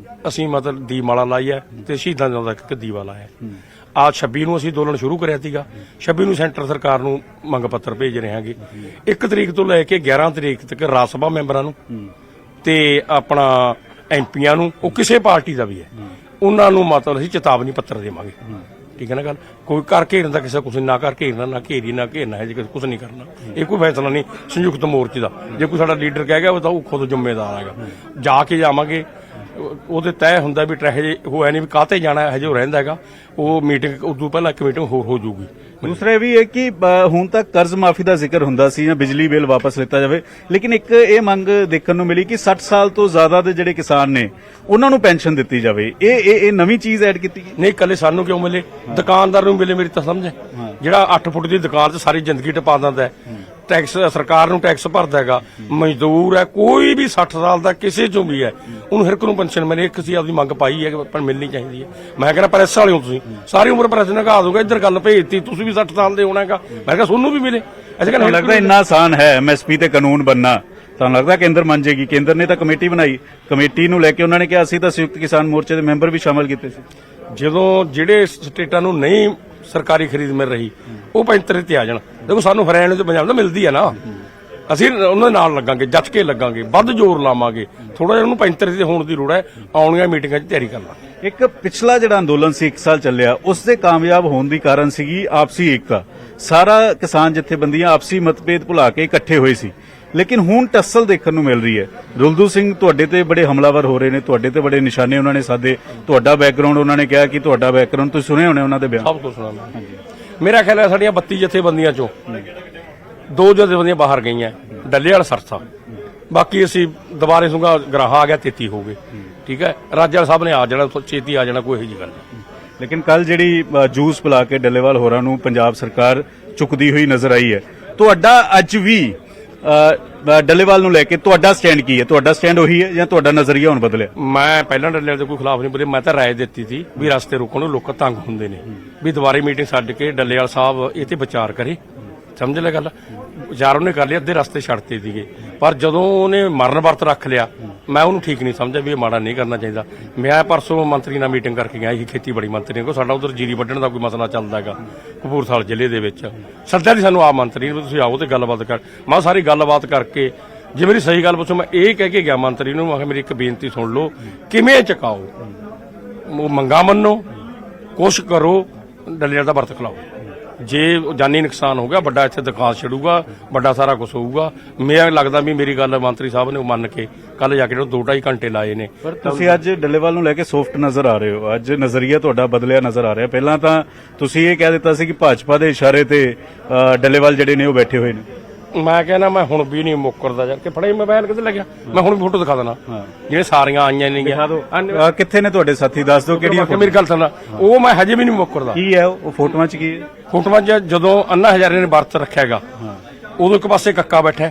ਅਸੀਂ ਮਤਲਬ ਦੀਪਮਾਲਾ ਲਾਈ ਹੈ ਤੇ ਸ਼ਹੀਦਾਂ ਦਾ ਇੱਕ ਦੀਵਾ ਲਾਇਆ। ਆ 26 ਨੂੰ ਅਸੀਂ ਅੰਦੋਲਨ ਸ਼ੁਰੂ ਕਰਿਆ ਸੀਗਾ, 26 ਨੂੰ ਸੈਂਟਰ ਸਰਕਾਰ ਨੂੰ ਮੰਗ ਪੱਤਰ ਭੇਜ ਰਹੇ ਹਾਂਗੇ। 1 ਤਰੀਕ ਤੋਂ ਲੈ ਕੇ 11 ਤਰੀਕ ਤੱਕ ਰਾਜ ਸਭਾ ਮੈਂਬਰਾਂ ਨੂੰ ਤੇ ਆਪਣਾ ਐਮਪੀਆਂ ਨੂੰ, ਉਹ ਕਿਸੇ ਪਾਰਟੀ ਦਾ ਵੀ ਹੈ, ਉਹਨਾਂ ਨੂੰ ਮਤਲਬ ਅਸੀਂ ਚੇਤਾਵਨੀ ਪੱਤਰ ਦੇਵਾਂਗੇ। ਠੀਕ ਹੈ ਨਾ ਗੱਲ। ਕੋਈ ਘਰ ਘੇਰਨ ਦਾ ਕਿਸੇ ਕੁਛ ਨਾ ਕਰ ਘੇਰਨਾ, ਨਾ ਘੇਰੀ ਨਾ ਘੇਰਨਾ ਹੈ, ਜੇ ਕੁਛ ਨਹੀਂ ਕਰਨਾ। ਇਹ ਕੋਈ ਫੈਸਲਾ ਨਹੀਂ ਸੰਯੁਕਤ ਮੋਰਚੇ ਦਾ। ਜੇ ਕੋਈ ਸਾਡਾ ਲੀਡਰ ਕਹਿ ਗਿਆ ਤਾਂ ਉਹ ਖੁਦ ਜ਼ਿੰਮੇਦਾਰ ਹੈਗਾ। ਜਾ ਕੇ ਜਾਵਾਂਗੇ, ਉਹਦੇ ਤੈਅ ਹੁੰਦਾ ਵੀ ਟਰੈਹ ਹੋਇਆ ਨਹੀਂ ਵੀ ਕਾਹਤੇ ਜਾਣਾ, ਹਜੇ ਉਹ ਰਹਿੰਦਾ ਹੈਗਾ। ਉਹ ਮੀਟਿੰਗ ਉਦੋਂ ਪਹਿਲਾਂ ਇੱਕ ਮੀਟਿੰਗ ਹੋਰ ਹੋ ਜਾਊਗੀ। ਦੂਸਰਾ ਇਹ ਵੀ ਹੈ ਕਿ ਹੁਣ ਤੱਕ ਕਰਜ਼ ਮਾਫੀ ਦਾ ਜ਼ਿਕਰ ਹੁੰਦਾ ਸੀ ਜਾਂ ਬਿਜਲੀ ਬਿੱਲ ਵਾਪਸ ਲਿੱਤਾ ਜਾਵੇ, ਲੇਕਿਨ ਇੱਕ ਇਹ ਮੰਗ ਦੇਖਣ ਨੂੰ ਮਿਲੀ ਕਿ 60 ਸਾਲ ਤੋਂ ਜ਼ਿਆਦਾ ਦੇ ਜਿਹੜੇ ਕਿਸਾਨ ਨੇ ਉਹਨਾਂ ਨੂੰ ਪੈਨਸ਼ਨ ਦਿੱਤੀ ਜਾਵੇ। ਇਹ ਨਵੀਂ ਚੀਜ਼ ਐਡ ਕੀਤੀ ਗਈ। ਨਹੀਂ, ਇਕੱਲੇ ਸਾਨੂੰ ਕਿਉਂ ਮਿਲੇ, ਦੁਕਾਨਦਾਰ ਨੂੰ ਮਿਲੇ। ਮੇਰੀ ਤਾਂ ਸਮਝ ਹੈ, ਜਿਹੜਾ 8 ਫੁੱਟ ਦੀ ਦੁਕਾਨ 'ਚ ਸਾਰੀ ਜ਼ਿੰਦਗੀ ਟਪਾ ਦਿੰਦਾ, ਟੈਕਸ ਸਰਕਾਰ ਨੂੰ ਟੈਕਸ ਭਰਦਾ ਹੈਗਾ, ਮਜ਼ਦੂਰ ਹੈ, ਕੋਈ ਵੀ 60 ਸਾਲ ਦਾ ਕਿਸੇ ਚੋਂ ਵੀ ਹੈ, ਉਹਨੂੰ ਹਰ ਇੱਕ ਨੂੰ ਪੈਨਸ਼ਨ ਮਿਲੇ। ਇੱਕ ਸੀ ਆਪਦੀ ਮੰਗ ਪਾਈ ਹੈ ਪਰ ਮਿਲਣੀ ਚਾਹੀਦੀ ਹੈ। ਮੈਂ ਕਹਿੰਦਾ ਪ੍ਰੈਸ ਵਾਲੇ ਹੋ ਤੁਸੀਂ, ਸਾਰੀ ਉਮਰ ਪ੍ਰੈਸ ਨਗਾ ਦੋਗੇ, ਇੱਧਰ ਗੱਲ ਭੇਜਤੀ, ਤੁਸੀਂ ਵੀ 60 ਸਾਲ ਦੇ ਹੋਣਾ ਹੈਗਾ। ਮੈਂ ਕਿਹਾ ਤੁਹਾਨੂੰ ਵੀ ਮਿਲੇ। ਲੱਗਦਾ ਇੰਨਾ ਆਸਾਨ ਹੈ ਐਮਐਸਪੀ ਤੇ ਕਾਨੂੰਨ ਬਣਨਾ ਤੁਹਾਨੂੰ ਲੱਗਦਾ ਕੇਂਦਰ ਮੰਨ ਜੇਗੀ? ਕੇਂਦਰ ਨੇ ਤਾਂ ਕਮੇਟੀ ਬਣਾਈ, ਕਮੇਟੀ ਨੂੰ ਲੈ ਕੇ ਉਹਨਾਂ ਨੇ ਕਿਹਾ ਅਸੀਂ ਤਾਂ ਸੰਯੁਕਤ ਕਿਸਾਨ ਮੋਰਚੇ ਦੇ ਮੈਂਬਰ ਵੀ ਸ਼ਾਮਲ ਕੀਤੇ ਸੀ। ਜਦੋਂ ਜਿਹੜੇ ਸਟੇਟਾਂ ਨੂੰ ਨਹੀਂ ਸਰਕਾਰੀ ਖਰੀਦ ਮਿਲ ਰਹੀ ਉਹ 75 ਤੇ ਆ ਜਾਣ। ਦੇਖੋ ਸਾਨੂੰ ਹਰਿਆਣੇ ਤੇ ਪੰਜਾਬ ਤੋਂ ਮਿਲਦੀ ਹੈ ਨਾ, ਅਸੀਂ ਉਹਨਾਂ ਦੇ ਨਾਲ ਲੱਗਾਂਗੇ, ਜੱਜ ਕੇ ਲੱਗਾਂਗੇ, ਵੱਧ ਜ਼ੋਰ ਲਾਵਾਂਗੇ। ਥੋੜਾ ਜਿਹਾ ਉਹਨੂੰ 75 ਤੇ ਹੋਣ ਦੀ ਲੋੜ ਹੈ। ਆਉਣੀਆਂ ਮੀਟਿੰਗਾਂ 'ਚ ਤਿਆਰੀ ਕਰਨਾ। ਇੱਕ ਪਿਛਲਾ ਜਿਹੜਾ ਅੰਦੋਲਨ ਸੀ 1 ਸਾਲ ਚੱਲਿਆ, ਉਸ ਦੇ ਕਾਮਯਾਬ ਹੋਣ ਦੀ ਕਾਰਨ ਸੀਗੀ ਆਪਸੀ ਏਕਤਾ। ਸਾਰਾ ਕਿਸਾਨ ਜਥੇਬੰਦੀਆਂ ਆਪਸੀ ਮਤਭੇਦ ਭੁਲਾ ਕੇ ਇਕੱਠੇ ਹੋਏ ਸੀ। ਲੇਕਿਨ ਹੁਣ ਟੱਸਲ ਦੇਖਣ ਨੂੰ ਮਿਲ ਰਹੀ ਹੈ। ਰੁਲਦੂ ਸਿੰਘ ਤੁਹਾਡੇ ਤੇ ਬੜੇ ਹਮਲਾਵਰ ਹੋ ਰਹੇ ਨੇ, ਤੁਹਾਡੇ ਤੇ ਬੜੇ ਨਿਸ਼ਾਨੇ ਉਹਨਾਂ ਨੇ ਸਾਧੇ। ਤੁਹਾਡਾ ਬੈਕਗ੍ਰਾਉਂਡ ਉਹਨਾਂ ਨੇ ਕਿਹਾ ਕਿ ਤੁਹਾਡਾ ਬੈਕਗ੍ਰਾਉਂਡ ਤੁਸੀਂ ਸੁਣੇ ਹੋਣੇ ਉਹਨਾਂ ਦੇ ਬਿਆਨ। ਸਭ ਕੁਝ ਸੁਣਾ ਮੈਂ। ਮੇਰਾ ਖਿਆਲ ਹੈ ਸਾਡੀਆਂ 32 ਜਥੇਬੰਦੀਆਂ ਚੋਂ 2 ਜਥੇਬੰਦੀਆਂ ਬਾਹਰ ਗਈਆਂ, ਡੱਲੇ ਵਾਲਾ ਸਰਸਾ। ਬਾਕੀ ਅਸੀਂ ਦੁਬਾਰੇ ਸੁਗਾ ਗਰਾਹਾ ਆ ਗਿਆ, 33 ਹੋ ਗਏ। ਠੀਕ ਹੈ, ਰਾਜਾ ਸਾਹਿਬ ਨੇ ਆ ਜਾਣਾ, ਛੇਤੀ ਆ ਜਾਣਾ, ਕੋਈ ਇਹੋ ਜਿਹੀ ਗੱਲ ਨਹੀਂ। ਲੇਕਿਨ ਕੱਲ ਜਿਹੜੀ ਜੂਸ ਪਿਲਾ ਕੇ ਡੱਲੇਵਾਲ ਹੋਰਾਂ ਨੂੰ ਪੰਜਾਬ ਸਰਕਾਰ ਚੁੱਕਦੀ ਹੋਈ ਨਜ਼ਰ ਆਈ ਹੈ, ਤੁਹਾਡਾ ਅੱਜ ਵੀ ਡੱਲੇਵਾਲ ਨੂੰ ਲੈ ਕੇ ਤੁਹਾਡਾ ਸਟੈਂਡ ਕੀ ਹੈ? ਤੁਹਾਡਾ ਸਟੈਂਡ ਉਹੀ ਹੈ ਜਾਂ ਤੁਹਾਡਾ ਨਜ਼ਰੀਆ ਹੁਣ ਬਦਲਿਆ? ਮੈਂ ਪਹਿਲਾਂ ਡੱਲੇਵਾਲ ਦੇ ਕੋਈ ਖਿਲਾਫ ਨਹੀਂ ਬੋਲਿਆ। ਮੈਂ ਤਾਂ ਰਾਏ ਦਿੱਤੀ ਸੀ ਵੀ ਰਸਤੇ ਰੋਕਣ ਨੂੰ ਲੋਕ ਤੰਗ ਹੁੰਦੇ ਨੇ, ਵੀ ਦੁਬਾਰੇ ਮੀਟਿੰਗ ਛੱਡ ਕੇ ਡੱਲੇਵਾਲ ਸਾਹਿਬ ਇਹ ਤੇ ਵਿਚਾਰ ਕਰੇ। ਸਮਝ ਲੈ ਗੱਲ, ਵਿਚਾਰ ਉਹਨੇ ਕਰ ਲਿਆ, ਅੱਧੇ ਰਸਤੇ ਛੱਡਤੇ ਸੀਗੇ। ਪਰ ਜਦੋਂ ਉਹਨੇ ਮਰਨ ਵਰਤ ਰੱਖ ਲਿਆ, ਮੈਂ ਉਹਨੂੰ ਠੀਕ ਨਹੀਂ ਸਮਝਿਆ ਵੀ ਇਹ ਮਾੜਾ ਨਹੀਂ ਕਰਨਾ ਚਾਹੀਦਾ। ਮੈਂ ਪਰਸੋਂ ਮੰਤਰੀ ਨਾਲ ਮੀਟਿੰਗ ਕਰਕੇ ਗਿਆ ਸੀ, ਖੇਤੀਬਾੜੀ ਮੰਤਰੀ ਨੇ, ਕੋ ਸਾਡਾ ਉਧਰ ਜੀਰੀ ਵੱਢਣ ਦਾ ਕੋਈ ਮਸਲਾ ਚੱਲਦਾ ਹੈਗਾ ਕਪੂਰਥਲਾ ਜ਼ਿਲ੍ਹੇ ਦੇ ਵਿੱਚ। ਸੱਦਿਆ ਸੀ ਸਾਨੂੰ ਆਪ ਮੰਤਰੀ ਨੇ, ਤੁਸੀਂ ਆਓ ਤੇ ਗੱਲਬਾਤ ਕਰ। ਮੈਂ ਸਾਰੀ ਗੱਲਬਾਤ ਕਰਕੇ, ਜੇ ਮੇਰੀ ਸਹੀ ਗੱਲ ਪੁੱਛੋ, ਮੈਂ ਇਹ ਕਹਿ ਕੇ ਗਿਆ ਮੰਤਰੀ ਨੂੰ, ਮੈਂ ਕਿਹਾ ਮੇਰੀ ਇੱਕ ਬੇਨਤੀ ਸੁਣ ਲਓ, ਕਿਵੇਂ ਚੁਕਾਓ, ਮੰਗਾ ਮੰਨੋ, ਕੋਸ਼ਿਸ਼ ਕਰੋ, ਡੱਲੇਵਾਲ ਦਾ ਵਰਤ ਖਿਲਾਓ। ਜੇ ਜਾਨੀ ਨੁਕਸਾਨ ਹੋ ਗਿਆ, ਵੱਡਾ ਇੱਥੇ ਦੁਕਾਨ ਛਿੜੂਗਾ, ਵੱਡਾ ਸਾਰਾ ਕੁਝ ਹੋਊਗਾ। ਮੈਨੂੰ ਲੱਗਦਾ ਵੀ ਮੇਰੀ ਗੱਲ ਮੰਤਰੀ ਸਾਹਿਬ ਨੇ ਮੰਨ ਕੇ ਕੱਲ ਜਾ ਕੇ 2-2.5 ਘੰਟੇ ਲਾਏ ਨੇ। ਪਰ ਤੁਸੀਂ ਅੱਜ ਡੱਲੇਵਾਲ ਨੂੰ ਲੈ ਕੇ ਸੌਫਟ ਨਜ਼ਰ ਆ ਰਹੇ ਹੋ। ਅੱਜ ਨਜ਼ਰੀਆ ਤੁਹਾਡਾ ਬਦਲਿਆ ਨਜ਼ਰ ਆ ਰਿਹਾ। ਪਹਿਲਾਂ ਤਾਂ ਤੁਸੀਂ ਇਹ ਕਹਿ ਦਿੱਤਾ ਸੀ ਕਿ ਭਾਜਪਾ ਦੇ ਇਸ਼ਾਰੇ ਤੇ ਡੱਲੇਵਾਲ ਜਿਹੜੇ ਨੇ ਉਹ ਬੈਠੇ ਹੋਏ ਨੇ। ਮੈਂ ਕਹਿੰਦਾ ਮੈਂ ਹੁਣ ਵੀ ਨਹੀਂ ਮੁੱਕਰਦਾ ਯਾਰ, ਕਿ ਫੜੇ ਮੋਬਾਈਲ ਕਿੱਥੇ ਲੱਗਿਆ, ਮੈਂ ਹੁਣ ਵੀ ਫੋਟੋ ਦਿਖਾ ਦੇਣਾ ਜਿਹੜੇ ਸਾਰੀਆਂ ਆਈਆਂ ਨੇ। ਕਿੱਥੇ ਨੇ ਤੁਹਾਡੇ ਸਾਥੀ? ਦੱਸ ਦਿਓ ਕਿਹੜੀਆਂ। ਮੇਰੀ ਗੱਲ ਸੁਣ, ਉਹ ਮੈਂ ਹਜੇ ਵੀ ਨਹੀਂ ਮੁੱਕਰਦਾ। ਕੀ ਹੈ ਉਹ ਫੋਟੋਆਂ 'ਚ? ਕੀ ਹੈ ਫੋਟੋਆਂ 'ਚ? ਜਦੋਂ ਅੰਨਾ ਹਜ਼ਾਰੇ ਨੇ ਵਰਤ ਰੱਖਿਆਗਾ, ਉਦੋਂ ਇੱਕ ਪਾਸੇ ਕੱਕਾ ਬੈਠਾ,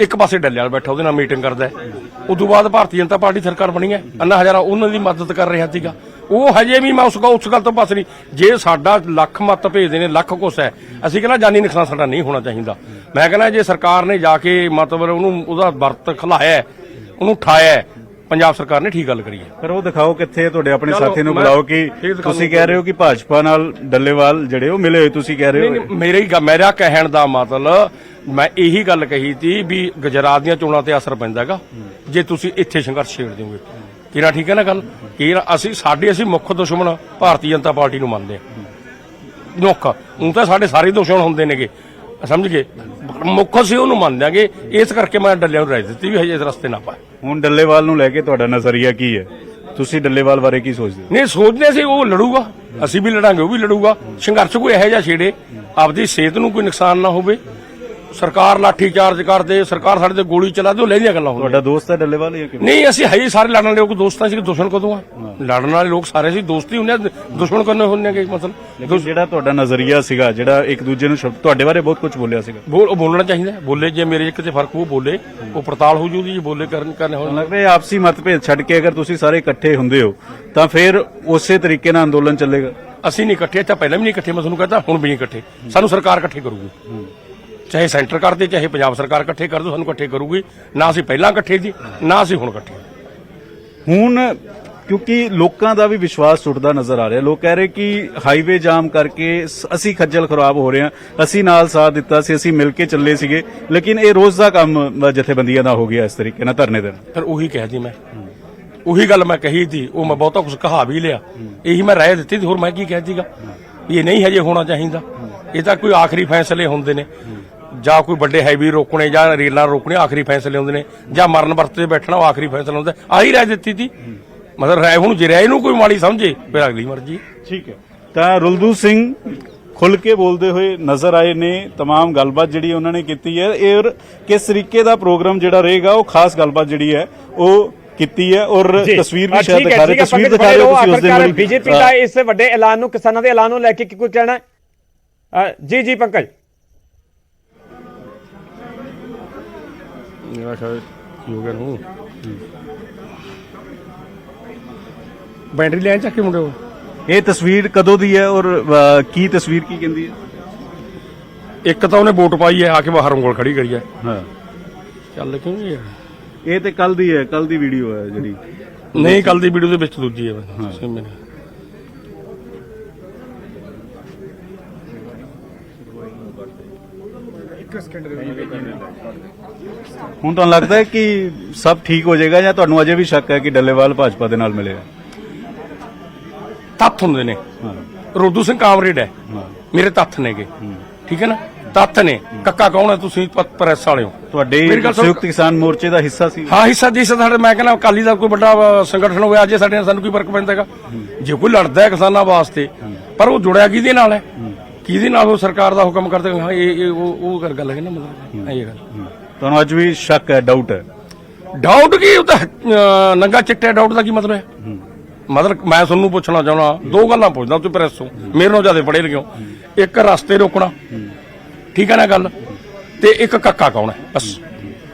ਇੱਕ ਪਾਸੇ ਡੱਲੇਵਾਲ ਬੈਠਾ, ਉਹਦੇ ਨਾਲ ਮੀਟਿੰਗ ਕਰਦਾ। ਉਦੋਂ ਬਾਅਦ ਭਾਰਤੀ ਜਨਤਾ ਪਾਰਟੀ ਸਰਕਾਰ ਬਣੀ ਹੈ, ਅੰਨਾ ਹਜ਼ਾਰਾ ਉਹਨਾਂ ਦੀ ਮਦਦ ਕਰ ਰਿਹਾ ਸੀਗਾ। ਉਹ ਹਜੇ ਵੀ ਮੈਂ ਉਸ ਗੱਲ ਤੋਂ ਪਾਸ ਨਹੀਂ। ਜੇ ਸਾਡਾ ਲੱਖ ਮਤ ਭੇਜਦੇ ਨੇ, ਲੱਖ ਕੁਛ ਹੈ, ਅਸੀਂ ਕਹਿੰਦਾ ਜਾਨੀ ਨੁਕਸਾਨ ਸਾਡਾ ਨਹੀਂ ਹੋਣਾ ਚਾਹੀਦਾ। ਮੈਂ ਕਹਿੰਦਾ ਜੇ ਸਰਕਾਰ ਨੇ ਜਾ ਕੇ ਮਤਲਬ ਉਹਨੂੰ ਉਹਦਾ ਵਰਤ ਖਿਲਾਇਆ, ਉਹਨੂੰ ਉਠਾਇਆ, ਪੰਜਾਬ ਸਰਕਾਰ ਨੇ ਠੀਕ ਗੱਲ ਕਰੀ ਹੈ। ਪਰ ਉਹ ਦਿਖਾਓ ਕਿੱਥੇ? ਤੁਹਾਡੇ ਆਪਣੇ ਸਾਥੀ ਨੂੰ ਬੁਲਾਓ। ਕਿ ਤੁਸੀਂ ਕਹਿ ਰਹੇ ਹੋ ਕਿ ਭਾਜਪਾ ਨਾਲ ਡੱਲੇਵਾਲ ਜਿਹੜੇ ਉਹ ਮਿਲੇ ਹੋਏ, ਤੁਸੀਂ ਕਹਿ ਰਹੇ ਹੋ। ਮੇਰਾ ਕਹਿਣ ਦਾ ਮਤਲਬ, ਮੈਂ ਇਹੀ ਗੱਲ ਕਹੀ ਸੀ ਵੀ ਗੁਜਰਾਤ ਦੀਆਂ ਚੋਣਾਂ ਤੇ ਅਸਰ ਪੈਂਦਾ ਹੈਗਾ ਜੇ ਤੁਸੀਂ ਇੱਥੇ ਸੰਘਰਸ਼ ਛੇੜ ਦਿਓਗੇ। ਕਿਹੜਾ ਠੀਕ ਹੈ ਨਾ ਗੱਲ? ਅਸੀਂ ਮੁੱਖ ਦੁਸ਼ਮਣ ਭਾਰਤੀ ਜਨਤਾ ਪਾਰਟੀ ਨੂੰ ਮੰਨਦੇ ਹਾਂ। ਮੁੱਖ ਉਹ ਤਾਂ ਸਾਡੇ ਸਾਰੇ ਦੁਸ਼ਮਣ ਹੁੰਦੇ ਨੇਗੇ, ਸਮਝ ਗਏ। ਮੁੱਖ ਅਸੀਂ ਉਹਨੂੰ ਮੰਨ ਦਿਆਂਗੇ। ਇਸ ਕਰਕੇ ਮੈਂ ਡੱਲੇਵਾਲ ਨੂੰ ਰਾਏ ਦਿੱਤੀ ਵੀ ਹਜੇ ਇਸ ਰਸਤੇ ਨਾ ਪਾਏ। ਹੁਣ ਡੱਲੇਵਾਲ ਨੂੰ ਲੈ ਕੇ ਤੁਹਾਡਾ ਨਜ਼ਰੀਆ ਕੀ ਹੈ? ਤੁਸੀਂ ਡੱਲੇਵਾਲ ਬਾਰੇ ਕੀ ਸੋਚਦੇ ਹੋ? ਨਹੀਂ ਸੋਚਦੇ ਸੀ ਉਹ ਲੜੂਗਾ, ਅਸੀਂ ਵੀ ਲੜਾਂਗੇ, ਉਹ ਵੀ ਲੜੂਗਾ। ਸੰਘਰਸ਼ ਕੋਈ ਇਹੋ ਜਿਹਾ ਛੇੜੇ, ਆਪਦੀ ਸਿਹਤ ਨੂੰ ਕੋਈ ਨੁਕਸਾਨ ਨਾ ਹੋਵੇ। ਸਰਕਾਰ ਲਾਠੀ ਚਾਰਜ ਕਰਦੇ, ਸਰਕਾਰ ਸਾਡੇ ਤੇ ਗੋਲੀ ਚਲਾ ਦੇ, ਉਹ ਲੈਂਦੀਆਂ ਗੱਲਾਂ ਹੁੰਦੀਆਂ। ਤੁਹਾਡਾ ਦੋਸਤ ਹੈ ਡੱਲੇਵਾਲ ਜਾਂ ਕਿਵੇਂ? ਨਹੀਂ, ਅਸੀਂ ਹੈ ਸਾਰੇ ਲੜਨ ਵਾਲੇ ਲੋਕ। ਦੋਸਤਾਂ ਸੀ, ਦੁਸ਼ਮਣ ਕਦੋਂ ਆ? ਲੜਨ ਵਾਲੇ ਲੋਕ ਸਾਰੇ ਸੀ, ਦੋਸਤੀ ਹੁੰਦੇ, ਦੁਸ਼ਮਣ ਕਦੋਂ ਹੁੰਦੇ ਕਿ ਮਤਲਬ। ਜਿਹੜਾ ਤੁਹਾਡਾ ਨਜ਼ਰੀਆ ਸੀਗਾ, ਜਿਹੜਾ ਇੱਕ ਦੂਜੇ ਨੂੰ ਸ਼ਬਦ ਤੁਹਾਡੇ ਬਾਰੇ ਬਹੁਤ ਕੁਝ ਬੋਲਿਆ ਸੀਗਾ, ਬੋਲਣਾ ਚਾਹੀਦਾ। ਬੋਲੇ, ਜੇ ਮੇਰੇ ਕਿਤੇ ਫਰਕ ਉਹ ਬੋਲੇ, ਉਹ ਪੜਤਾਲ ਹੋ ਜੂਗੀ। ਜੇ ਬੋਲੇ ਕਰਨੇ ਹੋਣ, ਲੱਗਦਾ ਆਪਸੀ ਮਤਭੇਦ ਛੱਡ ਕੇ ਅਗਰ ਤੁਸੀਂ ਸਾਰੇ ਇਕੱਠੇ ਹੁੰਦੇ ਹੋ ਤਾਂ ਫਿਰ ਉਸੇ ਤਰੀਕੇ ਨਾਲ ਅੰਦੋਲਨ ਚੱਲੇਗਾ। ਅਸੀਂ ਨਹੀਂ ਇਕੱਠੇ, ਤਾਂ ਪਹਿਲਾਂ ਵੀ ਨਹੀਂ ਇਕੱਠੇ। ਮੈਂ ਤੁਹਾਨੂੰ ਕਹਿੰਦਾ ਹੁਣ ਵੀ ਨਹੀਂ ਇਕੱਠੇ। ਸਾਨੂੰ ਸਰਕਾਰ ਇਕੱਠੇ ਕਰੂਗੀ, ਚਾਹੇ ਸੈਂਟਰ ਕਰਦੇ, ਚਾਹੇ ਪੰਜਾਬ ਸਰਕਾਰ ਇਕੱਠੇ ਕਰ ਦੋ, ਸਾਨੂੰ ਇਕੱਠੇ ਕਰੂਗੀ। ਨਾ ਅਸੀਂ ਪਹਿਲਾਂ ਇਕੱਠੇ ਸੀ, ਨਾ ਅਸੀਂ ਹੁਣ ਇਕੱਠੇ। ਹੁਣ ਕਿਉਂਕਿ ਲੋਕਾਂ ਦਾ ਵੀ ਵਿਸ਼ਵਾਸ ਟੁੱਟਦਾ ਨਜ਼ਰ ਆ ਰਿਹਾ। ਲੋਕ ਕਹਿ ਰਹੇ ਕਿ ਹਾਈਵੇ ਜਾਮ ਕਰਕੇ ਅਸੀਂ ਖੱਜਲ ਖਰਾਬ ਹੋ ਰਹੇ ਹਾਂ, ਅਸੀਂ ਨਾਲ ਸਾਥ ਦਿੱਤਾ ਸੀ, ਅਸੀਂ ਮਿਲ ਕੇ ਚੱਲੇ ਸੀਗੇ, ਲੇਕਿਨ ਇਹ ਰੋਜ਼ ਦਾ ਕੰਮ ਜਥੇਬੰਦੀਆਂ ਦਾ ਹੋ ਗਿਆ ਇਸ ਤਰੀਕੇ ਨਾਲ ਧਰਨੇ ਦੇਣ। ਫਿਰ ਉਹੀ ਕਹਿਦੀ ਮੈਂ, ਉਹੀ ਗੱਲ ਮੈਂ ਕਹੀ ਸੀ। ਉਹ ਮੈਂ ਬਹੁਤਾ ਕੁਝ ਕਹਾ ਵੀ ਲਿਆ, ਇਹੀ ਮੈਂ ਰਾਏ ਦਿੱਤੀ ਸੀ। ਹੋਰ ਮੈਂ ਕੀ ਕਹਿ ਸੀਗਾ? ਇਹ ਨਹੀਂ ਹਜੇ ਹੋਣਾ ਚਾਹੀਦਾ। ਇਹ ਤਾਂ ਕੋਈ ਆਖਰੀ ਫੈਸਲੇ ਹੁੰਦੇ ਨੇ, ਜਾਂ ਕੋਈ ਵੱਡੇ ਹਾਈਵੇ ਰੋਕਣੇ ਜਾਂ ਰੇਲਾਂ ਰੋਕਣੇ ਆਖਰੀ ਫੈਸਲੇ ਹੁੰਦੇ ਨੇ, ਜਾਂ ਮਰਨ ਵਰਤ ਤੇ ਬੈਠਣਾ ਉਹ ਆਖਰੀ ਫੈਸਲਾ ਹੁੰਦਾ। ਆਹੀ ਰਾਏ ਦਿੱਤੀ ਸੀ। ਮਤਲਬ ਰਾਏ ਹੁਣ ਜੇ ਰਾਏ ਨੂੰ ਕੋਈ ਮਾੜੀ ਸਮਝੇ ਫਿਰ ਅਗਲੀ ਮਰਜ਼ੀ। ਠੀਕ ਹੈ। ਤਾਂ ਰੁਲਦੂ ਸਿੰਘ ਖੁੱਲ ਕੇ ਬੋਲਦੇ ਹੋਏ ਨਜ਼ਰ ਆਏ ਨੇ। तमाम ਗੱਲਬਾਤ ਜਿਹੜੀ ਉਹਨਾਂ ਨੇ ਕੀਤੀ ਹੈ, ਇਹ ਕਿਸ ਤਰੀਕੇ ਦਾ ਪ੍ਰੋਗਰਾਮ ਜਿਹੜਾ ਰਹੇਗਾ, ਉਹ ਖਾਸ ਗੱਲਬਾਤ ਜਿਹੜੀ ਹੈ ਉਹ ਕੀਤੀ ਹੈ। ਔਰ ਤਸਵੀਰ ਵੀ ਸ਼ਾਇਦ ਦਿਖਾ ਰਹੇ, ਤਸਵੀਰ ਦਿਖਾ ਰਹੇ ਹੋ ਤੁਸੀਂ ਉਸ ਦਿਨ। ਬੀਜੇਪੀ ਦਾ ਇਸ ਵੱਡੇ ਐਲਾਨ ਨੂੰ, ਕਿਸਾਨਾਂ ਦੇ ਐਲਾਨ ਨੂੰ ਲੈ ਕੇ ਕੀ ਕਹਿਣਾ ਹੈ? ਜੀ ਪੰਕਜ। ਮੇਰਾ ਸ਼ਾਇਦ ਕੀ ਹੋ ਗਿਆ ਨੂੰ ਬੈਟਰੀ ਲੈਣ ਚੱਕੇ ਮੁੰਡੇ ਹੋ। ਇਹ ਤਸਵੀਰ ਕਦੋਂ ਦੀ ਹੈ ਔਰ ਕੀ ਤਸਵੀਰ ਕੀ ਕਹਿੰਦੀ ਹੈ? ਇੱਕ ਤਾਂ ਉਹਨੇ ਵੋਟ ਪਾਈ ਹੈ, ਆ ਕੇ ਬਾਹਰ ਉਂਗਲ ਖੜੀ ਕਰੀ ਹੈ। ਹਾਂ, ਚੱਲ ਕਿਉਂ ਨਹੀਂ ਰਿਹਾ? ਇਹ ਤੇ ਕੱਲ ਦੀ ਹੈ, ਕੱਲ ਦੀ ਵੀਡੀਓ ਹੈ ਜਿਹੜੀ। ਨਹੀਂ, ਕੱਲ ਦੀ ਵੀਡੀਓ ਦੇ ਵਿੱਚ ਦੂਜੀ ਹੈ। ਤੁਸੀਂ ਮੈਨੂੰ ਹੁਣ ਤੁਹਾਨੂੰ ਲੱਗਦਾ ਹੈ ਕਿ ਸਭ ਠੀਕ ਹੋ ਜਾਏਗਾ ਜਾਂ ਤੁਹਾਨੂੰ ਅਜੇ ਵੀ ਸ਼ੱਕ ਹੈ ਕਿ ਡੱਲੇਵਾਲ ਭਾਜਪਾ ਦੇ ਨਾਲ ਮਿਲੇਗਾ? ਤੱਥ ਹੁੰਦੇ ਨੇ। ਰੋਦੂ ਸਿੰਘ ਕਾਮਰੇਡ ਹੈ, ਮੇਰੇ ਤੱਥ ਨੇਗੇ, ਠੀਕ ਹੈ ਨਾ, ਤੱਥ ਨੇ। ਕੱਕਾ ਕੌਣ ਹੈ? ਤੁਸੀਂ ਪ੍ਰੈਸ ਵਾਲੇ ਹੋ। ਤੁਹਾਡੇ ਸੰਯੁਕਤ ਕਿਸਾਨ ਮੋਰਚੇ ਦਾ ਹਿੱਸਾ ਸੀ? ਹਾਂ, ਹਿੱਸਾ ਜੀ ਸਾਡੇ। ਮੈਂ ਕਹਿੰਦਾ ਅਕਾਲੀ ਦਾ ਕੋਈ ਵੱਡਾ ਸੰਗਠਨ ਹੋਇਆ ਅੱਜ ਸਾਡੇ ਨਾਲ, ਸਾਨੂੰ ਕੀ ਫਰਕ ਪੈਂਦਾ ਹੈਗਾ? ਜੇ ਕੋਈ ਲੜਦਾ ਹੈ ਕਿਸਾਨਾਂ ਵਾਸਤੇ, ਪਰ ਉਹ ਜੁੜਿਆ ਕਿਹਦੇ ਨਾਲ ਹੈ? ਕਿਹਦੇ ਨਾਲ? ਉਹ ਸਰਕਾਰ ਦਾ ਹੁਕਮ ਕਰਦੇ। ਹਾਂ, ਇਹ ਉਹ ਗੱਲ ਹੈ ਨਾ, ਮਤਲਬ ਇਹ ਗੱਲ। ਤੁਹਾਨੂੰ ਅੱਜ ਵੀ ਸ਼ੱਕ ਹੈ, ਡਾਊਟ ਹੈ? ਡਾਊਟ ਕੀ? ਉਹ ਤਾਂ ਨੰਗਾ ਚਿੱਟਾ ਡਾਊਟ ਦਾ ਕੀ ਮਤਲਬ ਹੈ? ਮਤਲਬ ਮੈਂ ਤੁਹਾਨੂੰ ਪੁੱਛਣਾ ਚਾਹਣਾ, ਦੋ ਗੱਲਾਂ ਪੁੱਛਦਾ ਤੁਸੀਂ ਪ੍ਰੈਸ ਤੋਂ, ਮੇਰੇ ਨਾਲ ਜ਼ਿਆਦਾ ਪੜ੍ਹੇ ਲਿਖੇ ਹੋ। ਇੱਕ ਰਸਤੇ ਰੋਕਣਾ, ਠੀਕ ਹੈ ਨਾ ਗੱਲ, ਤੇ ਇੱਕ ਕੱਕਾ ਕੌਣ ਹੈ, ਬਸ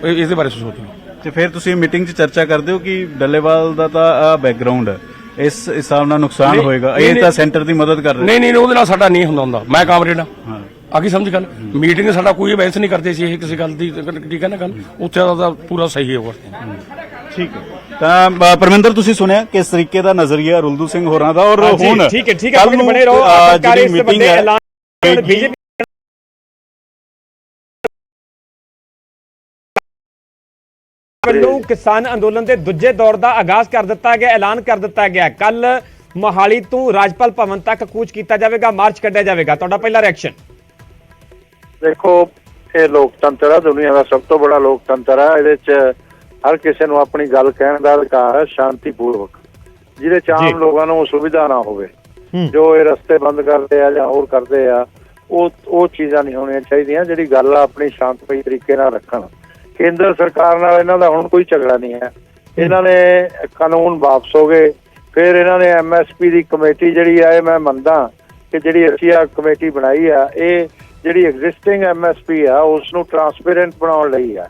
ਇਹਦੇ ਬਾਰੇ ਸੋਚੋ। ਤੇ ਫਿਰ ਤੁਸੀਂ ਮੀਟਿੰਗ 'ਚ ਚਰਚਾ ਕਰਦੇ ਹੋ ਕਿ ਡੱਲੇਵਾਲ ਦਾ ਤਾਂ ਆ ਬੈਕਗ੍ਰਾਉਂਡ ਹੈ, ਇਸ ਹਿਸਾਬ ਨਾਲ ਨੁਕਸਾਨ ਹੋਏਗਾ, ਇਹ ਤਾਂ ਸੈਂਟਰ ਦੀ ਮਦਦ ਕਰ ਰਿਹਾ? ਨਹੀਂ, ਉਹਦੇ ਨਾਲ ਸਾਡਾ ਨਹੀਂ ਹੁੰਦਾ। ਮੈਂ ਕਾਮਰੇਡ ਹਾਂ, ਆ ਕੀ ਸਮਝ ਗੱਲ? ਮੀਟਿੰਗ ਸਾਡਾ ਕੋਈ ਬਹਿਸ ਨਹੀਂ ਕਰਦੇ ਸੀ ਇਹ ਕਿਸੇ ਗੱਲ ਦੀ, ਠੀਕ ਹੈ ਨਾ ਗੱਲ। ਉੱਥੇ ਦਾ ਪੂਰਾ ਸਹੀ ਹੈ। ਠੀਕ ਹੈ। ਤਾਂ ਪਰਮਿੰਦਰ, ਤੁਸੀਂ ਸੁਣਿਆ ਕਿਸ ਤਰੀਕੇ ਦਾ ਨਜ਼ਰੀਆ ਰੁਲਦੂ ਸਿੰਘ ਹੋਰਾਂ ਦਾ, ਔਰ ਹੁਣ ਠੀਕ ਹੈ ਬਣੇ ਰਹੋ। ਜਿਹੜੀ ਮੀਟਿੰਗ ਹੈ ਬੀਜੇਪੀ ਵੱਲੋਂ ਕਿਸਾਨ ਅੰਦੋਲਨ ਦੇ ਦੂਜੇ ਦੌਰ ਦਾ ਆਗਾਜ਼ ਕਰ ਦਿੱਤਾ ਗਿਆ, ਐਲਾਨ ਕਰ ਦਿੱਤਾ ਗਿਆ। ਕੱਲ ਮੋਹਾਲੀ ਤੋਂ ਰਾਜਪਾਲ ਭਵਨ ਤੱਕ ਕੂਚ ਕੀਤਾ ਜਾਵੇਗਾ, ਮਾਰਚ ਕੱਢਿਆ ਜਾਵੇਗਾ। ਤੁਹਾਡਾ ਪਹਿਲਾ ਰਿਐਕਸ਼ਨ? ਦੇਖੋ, ਇਹ ਲੋਕਤੰਤਰ ਹੈ, ਦੁਨੀਆ ਦਾ ਸਭ ਤੋਂ ਬੜਾ ਲੋਕਤੰਤਰ ਹੈ। ਇਹਦੇ 'ਚ ਹਰ ਕਿਸੇ ਨੂੰ ਆਪਣੀ ਗੱਲ ਕਹਿਣ ਦਾ ਅਧਿਕਾਰ ਹੈ, ਸ਼ਾਂਤੀਪੂਰਵਕ, ਜਿਹਦੇ 'ਚ ਆਮ ਲੋਕਾਂ ਨੂੰ ਸੁਵਿਧਾ ਨਾ ਹੋਵੇ। ਜੋ ਇਹ ਰਸਤੇ ਬੰਦ ਕਰਦੇ ਆ ਜਾਂ ਹੋਰ ਕਰਦੇ ਆ, ਉਹ ਚੀਜ਼ਾਂ ਨਹੀਂ ਹੋਣੀਆਂ ਚਾਹੀਦੀਆਂ। ਜਿਹੜੀ ਗੱਲ ਆ ਆਪਣੀ ਸ਼ਾਂਤਮਈ ਤਰੀਕੇ ਨਾਲ ਰੱਖਣ। ਕੇਂਦਰ ਸਰਕਾਰ ਨਾਲ ਇਹਨਾਂ ਦਾ ਹੁਣ ਕੋਈ ਝਗੜਾ ਨਹੀਂ ਹੈ। ਇਹਨਾਂ ਨੇ ਕਾਨੂੰਨ ਵਾਪਸ ਹੋ ਗਏ। ਫਿਰ ਇਹਨਾਂ ਨੇ MSP ਦੀ ਕਮੇਟੀ ਜਿਹੜੀ ਆ, ਇਹ ਮੈਂ ਮੰਨਦਾ ਕਿ ਜਿਹੜੀ ਅਸੀਂ ਆ ਕਮੇਟੀ ਬਣਾਈ ਆ, ਇਹ ਜਿਹੜੀ ਐਗਜ਼ਿਸਟਿੰਗ MSP ਆ ਉਸ ਨੂੰ ਟਰਾਂਸਪੇਰੈਂਟ ਬਣਾਉਣ ਲਈ ਆ।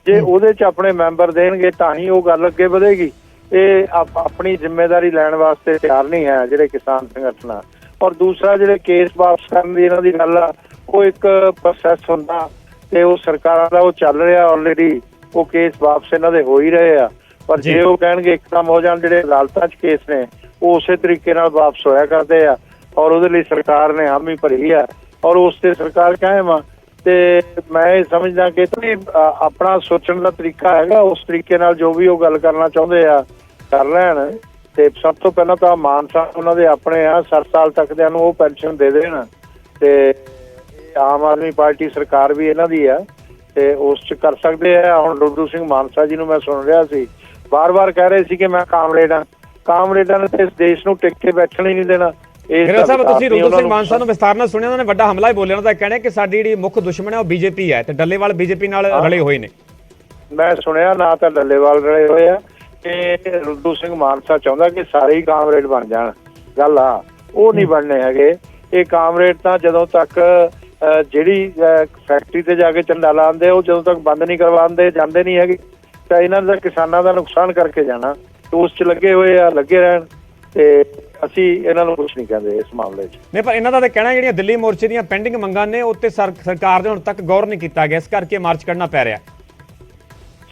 ਜੇ ਉਹਦੇ 'ਚ ਆਪਣੇ ਮੈਂਬਰ ਦੇਣਗੇ ਤਾਂ ਹੀ ਉਹ ਗੱਲ ਅੱਗੇ ਵਧੇਗੀ। ਇਹ ਆਪਣੀ ਜ਼ਿੰਮੇਵਾਰੀ ਲੈਣ ਵਾਸਤੇ ਤਿਆਰ ਨਹੀਂ ਹੈ ਜਿਹੜੇ ਕਿਸਾਨ ਸੰਗਠਨ ਆ। ਔਰ ਦੂਸਰਾ, ਜਿਹੜੇ ਕੇਸ ਵਾਪਸ ਕਰਨ ਦੀ ਇਹਨਾਂ ਦੀ ਗੱਲ ਆ, ਉਹ ਇੱਕ ਪ੍ਰੋਸੈਸ ਹੁੰਦਾ ਤੇ ਉਹ ਸਰਕਾਰਾਂ ਦਾ ਉਹ ਚੱਲ ਰਿਹਾ ਆਲਰੇਡੀ। ਉਹ ਕੇਸ ਵਾਪਸ ਇਹਨਾਂ ਦੇ ਹੋ ਹੀ ਰਹੇ ਆ। ਪਰ ਜੇ ਉਹ ਕਹਿਣਗੇ ਇੱਕਦਮ ਹੋ ਜਾਣ, ਜਿਹੜੇ ਅਦਾਲਤਾਂ 'ਚ ਕੇਸ ਨੇ ਉਹ ਉਸੇ ਤਰੀਕੇ ਨਾਲ ਵਾਪਸ ਹੋਇਆ ਕਰਦੇ ਆ। ਔਰ ਉਹਦੇ ਲਈ ਸਰਕਾਰ ਨੇ ਹਾਮੀ ਭਰੀ ਆ ਔਰ ਉਸ ਤੇ ਸਰਕਾਰ ਕਾਇਮ ਆ। ਤੇ ਮੈਂ ਇਹ ਸਮਝਦਾ ਕਿ ਆਪਣਾ ਸੋਚਣ ਦਾ ਤਰੀਕਾ ਹੈਗਾ, ਉਸ ਤਰੀਕੇ ਨਾਲ ਜੋ ਵੀ ਉਹ ਗੱਲ ਕਰਨਾ ਚਾਹੁੰਦੇ ਆ ਕਰ ਲੈਣ। ਤੇ ਸਭ ਤੋਂ ਪਹਿਲਾਂ ਤਾਂ ਮਾਨ ਸਾਹਿਬ ਉਹਨਾਂ ਦੇ ਆਪਣੇ ਆ, 60 ਸਾਲ ਤੱਕ ਦਿਆਂ ਨੂੰ ਉਹ ਪੈਨਸ਼ਨ ਦੇ ਦੇਣ। ਤੇ ਆਮ ਆਦਮੀ ਪਾਰਟੀ ਸਰਕਾਰ ਵੀ ਇਹਨਾਂ ਦੀ ਆ ਤੇ ਉਸ 'ਚ ਕਰ ਸਕਦੇ ਆ। ਹੁਣ ਰੁਲਦੂ ਸਿੰਘ ਮਾਨਸਾ ਜੀ ਨੂੰ ਮੈਂ ਸੁਣ ਰਿਹਾ ਸੀ, ਵਾਰ-ਵਾਰ ਕਹਿ ਰਹੇ ਸੀ ਕਿ ਮੈਂ ਕਾਮਰੇਡ ਹਾਂ। ਕਾਮਰੇਡਾਂ ਨੇ ਤੇ ਇਸ ਦੇਸ਼ ਨੂੰ ਟਿਕ ਕੇ ਬੈਠਣ ਹੀ ਨਹੀਂ ਦੇਣਾ। ਸਾਹਿਬ, ਤੁਸੀਂ ਰੁਲਦੂ ਸਿੰਘ ਮਾਨਸਾ ਨੂੰ ਵਿਸਤਾਰ ਨਾਲ ਸੁਣਿਆ, ਉਹਨਾਂ ਨੇ ਵੱਡਾ ਹਮਲਾ ਹੀ ਬੋਲਿਆ। ਉਹਨਾਂ ਦਾ ਕਹਿਣਾ ਕਿ ਸਾਡੀ ਜਿਹੜੀ ਮੁੱਖ ਦੁਸ਼ਮਣ ਹੈ ਉਹ BJP ਹੈ ਤੇ ਡੱਲੇਵਾਲ BJP ਨਾਲ ਰਲੇ ਹੋਏ ਨੇ। ਮੈਂ ਸੁਣਿਆ ਨਾ ਤਾਂ ਡੱਲੇਵਾਲ ਰਲੇ ਹੋਏ ਆ ਤੇ ਰੁਲਦੂ ਸਿੰਘ ਮਾਨਸਾ ਚਾਹੁੰਦਾ ਕਿ ਸਾਰੇ ਹੀ ਕਾਮਰੇਡ ਬਣ ਜਾਣ। ਗੱਲ ਆ ਉਹ ਨਹੀਂ ਬਣਨੇ ਹੈਗੇ। ਇਹ ਕਾਮਰੇਡ ਤਾਂ ਜਦੋਂ ਤੱਕ ਜਿਹੜੀ ਫੈਕਟਰੀ ਤੇ ਜਾ ਕੇ ਝੰਡਾ ਲਾਉਂਦੇ ਉਹ ਜਦੋਂ ਤੱਕ ਬੰਦ ਨਹੀਂ ਕਰਵਾਉਂਦੇ ਜਾਂਦੇ ਨਹੀਂ ਹੈਗੇ। ਤਾਂ ਇਹਨਾਂ ਦਾ ਕਿਸਾਨਾਂ ਦਾ ਨੁਕਸਾਨ ਕਰਕੇ ਜਾਣਾ। ਉਸ 'ਚ ਲੱਗੇ ਹੋਏ ਆ, ਲੱਗੇ ਰਹਿਣ। ਤੇ ਅਸੀਂ ਇਹਨਾਂ ਨੂੰ ਕੁਝ ਨਹੀਂ ਕਹਿੰਦੇ ਇਸ ਮਾਮਲੇ 'ਚ। ਨਹੀਂ, ਪਰ ਇਹਨਾਂ ਦਾ ਤਾਂ ਕਹਿਣਾ ਜਿਹੜੀਆਂ ਦਿੱਲੀ ਮੋਰਚੇ ਦੀਆਂ ਪੈਂਡਿੰਗ ਮੰਗਾਂ ਨੇ ਉੱਤੇ ਸਰਕਾਰ ਦੇ ਹੁਣ ਤੱਕ ਗੌਰ ਨਹੀਂ ਕੀਤਾ ਗਿਆ, ਇਸ ਕਰਕੇ ਮਾਰਚ ਕਰਨਾ ਪੈ ਰਿਹਾ।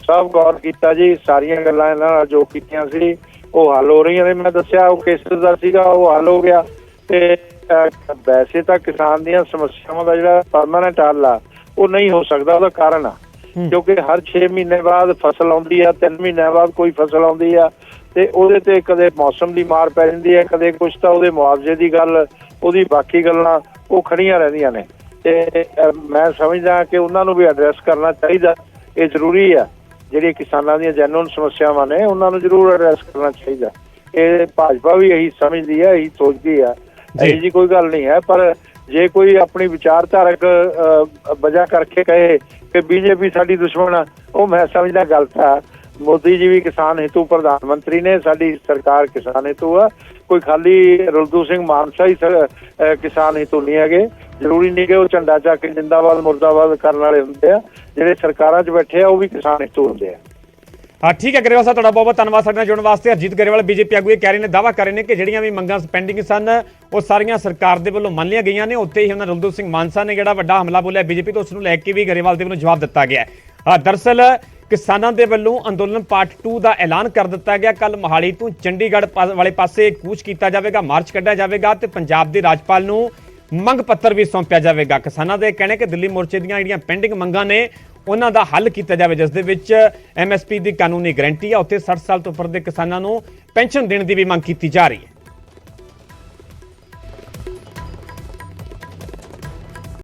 ਸਭ ਗੌਰ ਕੀਤਾ ਜੀ, ਸਾਰੀਆਂ ਗੱਲਾਂ ਇਹਨਾਂ ਨਾਲ ਜੋ ਕੀਤੀਆਂ ਸੀ ਉਹ ਹੱਲ ਹੋ ਰਹੀਆਂ ਨੇ। ਮੈਂ ਦੱਸਿਆ ਉਹ ਕੇਸ ਦਾ ਸੀਗਾ, ਉਹ ਹੱਲ ਹੋ ਗਿਆ। ਤੇ ਵੈਸੇ ਤਾਂ ਕਿਸਾਨ ਦੀਆਂ ਸਮੱਸਿਆਵਾਂ ਦਾ ਜਿਹੜਾ ਪਰਮਾਨੈਂਟ ਹੱਲ ਆ ਉਹ ਨਹੀਂ ਹੋ ਸਕਦਾ। ਉਹਦਾ ਕਾਰਨ ਆ ਕਿਉਂਕਿ ਹਰ 6 ਮਹੀਨੇ ਬਾਅਦ ਫਸਲ ਆਉਂਦੀ ਆ, 3 ਮਹੀਨਿਆਂ ਬਾਅਦ ਕੋਈ ਫਸਲ ਆਉਂਦੀ ਆ ਤੇ ਉਹਦੇ ਤੇ ਕਦੇ ਮੌਸਮ ਦੀ ਮਾਰ ਪੈ ਜਾਂਦੀ ਹੈ, ਕਦੇ ਕੁਛ ਤਾਂ ਉਹਦੇ ਮੁਆਵਜ਼ੇ ਦੀ ਗੱਲ, ਉਹਦੀ ਬਾਕੀ ਗੱਲਾਂ ਉਹ ਖੜੀਆਂ ਰਹਿੰਦੀਆਂ ਨੇ। ਤੇ ਮੈਂ ਸਮਝਦਾ ਕਿ ਉਹਨਾਂ ਨੂੰ ਵੀ ਐਡਰੈਸ ਕਰਨਾ ਚਾਹੀਦਾ। ਇਹ ਜ਼ਰੂਰੀ ਆ। ਜਿਹੜੀਆਂ ਕਿਸਾਨਾਂ ਦੀਆਂ ਜੈਨੂਇਨ ਸਮੱਸਿਆਵਾਂ ਨੇ ਉਹਨਾਂ ਨੂੰ ਜ਼ਰੂਰ ਐਡਰੈਸ ਕਰਨਾ ਚਾਹੀਦਾ। ਇਹ ਭਾਜਪਾ ਵੀ ਇਹੀ ਸਮਝਦੀ ਹੈ, ਇਹੀ ਸੋਚਦੀ ਆ। ਇਹੋ ਜਿਹੀ ਕੋਈ ਗੱਲ ਨਹੀਂ ਹੈ। ਪਰ ਜੇ ਕੋਈ ਆਪਣੀ ਵਿਚਾਰਧਾਰਕ ਵਜ੍ਹਾ ਕਰਕੇ ਕਹੇ ਕਿ BJP ਸਾਡੀ ਦੁਸ਼ਮਣ ਆ, ਉਹ ਮੈਂ ਸਮਝਦਾ ਗਲਤ ਆ। ਮੋਦੀ ਜੀ ਵੀ ਕਿਸਾਨ ਹਿੱਤੂ ਪ੍ਰਧਾਨ ਮੰਤਰੀ ਨੇ, ਸਾਡੀ ਸਰਕਾਰ ਕਿਸਾਨ ਹਿੱਤੂ ਆ। ਕੋਈ ਖਾਲੀ ਰੁਲਦੂ ਸਿੰਘ ਮਾਨਸਾ ਹੀ ਕਿਸਾਨ ਹਿੱਤੂ ਨਹੀਂ ਹੈਗੇ। ਜ਼ਰੂਰੀ ਨਹੀਂ ਕਿ ਉਹ ਝੰਡਾ ਚੱਕ ਕੇ ਜਿੰਦਾਬਾਦ ਮੁਰਦਾਬਾਦ ਕਰਨ ਵਾਲੇ ਹੁੰਦੇ ਆ। ਜਿਹੜੇ ਸਰਕਾਰਾਂ 'ਚ ਬੈਠੇ ਆ ਉਹ ਵੀ ਕਿਸਾਨ ਹਿੱਤੂ ਹੁੰਦੇ ਆ। ਠੀਕ ਹੈ ਗਰੇਵਾਲ ਸਾਹਿਬ, ਤੁਹਾਡਾ ਬਹੁਤ ਬਹੁਤ ਧੰਨਵਾਦ ਸਾਡੇ ਨਾਲ ਜੁੜਨ ਵਾਸਤੇ। ਹਰਜੀਤ ਗਰੇਵਾਲ BJP ਆਗੂ ਇਹ ਕਹਿ ਰਹੇ ਨੇ, ਦਾਅਵਾ ਕਰ ਰਹੇ ਨੇ ਕਿ ਜਿਹੜੀਆਂ ਵੀ ਮੰਗਾਂ ਪੈਂਡਿੰਗ ਸਨ ਉਹ ਸਾਰੀਆਂ ਸਰਕਾਰ ਦੇ ਵੱਲੋਂ ਮੰਨ ਲਈਆਂ ਗਈਆਂ ਨੇ। ਉੱਤੇ ਹੀ ਉਹਨਾਂ ਰੁਲਦੂ ਸਿੰਘ ਮਾਨਸਾ ਨੇ ਜਿਹੜਾ ਵੱਡਾ ਹਮਲਾ ਬੋਲਿਆ BJP ਤੋਂ, ਉਸ ਨੂੰ ਲੈ ਕੇ ਵੀ ਗਰੇਵਾਲ ਦੇ ਵੱਲੋਂ ਜਵਾਬ ਦਿੱਤਾ ਗਿਆ। ਦਰਅਸਲ ਕਿਸਾਨਾਂ ਦੇ ਵੱਲੋਂ ਅੰਦੋਲਨ ਪਾਰਟ 2 ਦਾ ਐਲਾਨ ਕਰ ਦਿੱਤਾ ਗਿਆ। ਕੱਲ ਮੋਹਾਲੀ ਤੋਂ ਚੰਡੀਗੜ੍ਹ ਵਾਲੇ ਪਾਸੇ ਕੂਚ ਕੀਤਾ ਜਾਵੇਗਾ, ਮਾਰਚ ਕੱਢਿਆ ਜਾਵੇਗਾ ਤੇ ਪੰਜਾਬ ਦੇ ਰਾਜਪਾਲ ਨੂੰ ਮੰਗ ਪੱਤਰ ਵੀ ਸੌਂਪਿਆ ਜਾਵੇਗਾ। ਕਿਸਾਨਾਂ ਦੇ ਕਹਿਣਾ ਕਿ ਦਿੱਲੀ ਮੋਰਚੇ ਦੀਆਂ ਜਿਹੜੀਆਂ ਪੈਂਡਿੰਗ ਮੰਗਾਂ ਨੇ ਉਹਨਾਂ ਦਾ ਹੱਲ ਕੀਤਾ ਜਾਵੇ, ਜਿਸ ਦੇ ਵਿੱਚ MSP ਦੀ ਕਾਨੂੰਨੀ ਗਾਰੰਟੀ ਆ, ਉੱਥੇ 60 ਸਾਲ ਤੋਂ ਉੱਪਰ ਦੇ ਕਿਸਾਨਾਂ ਨੂੰ ਪੈਨਸ਼ਨ ਦੇਣ ਦੀ ਵੀ ਮੰਗ ਕੀਤੀ ਜਾ ਰਹੀ ਹੈ।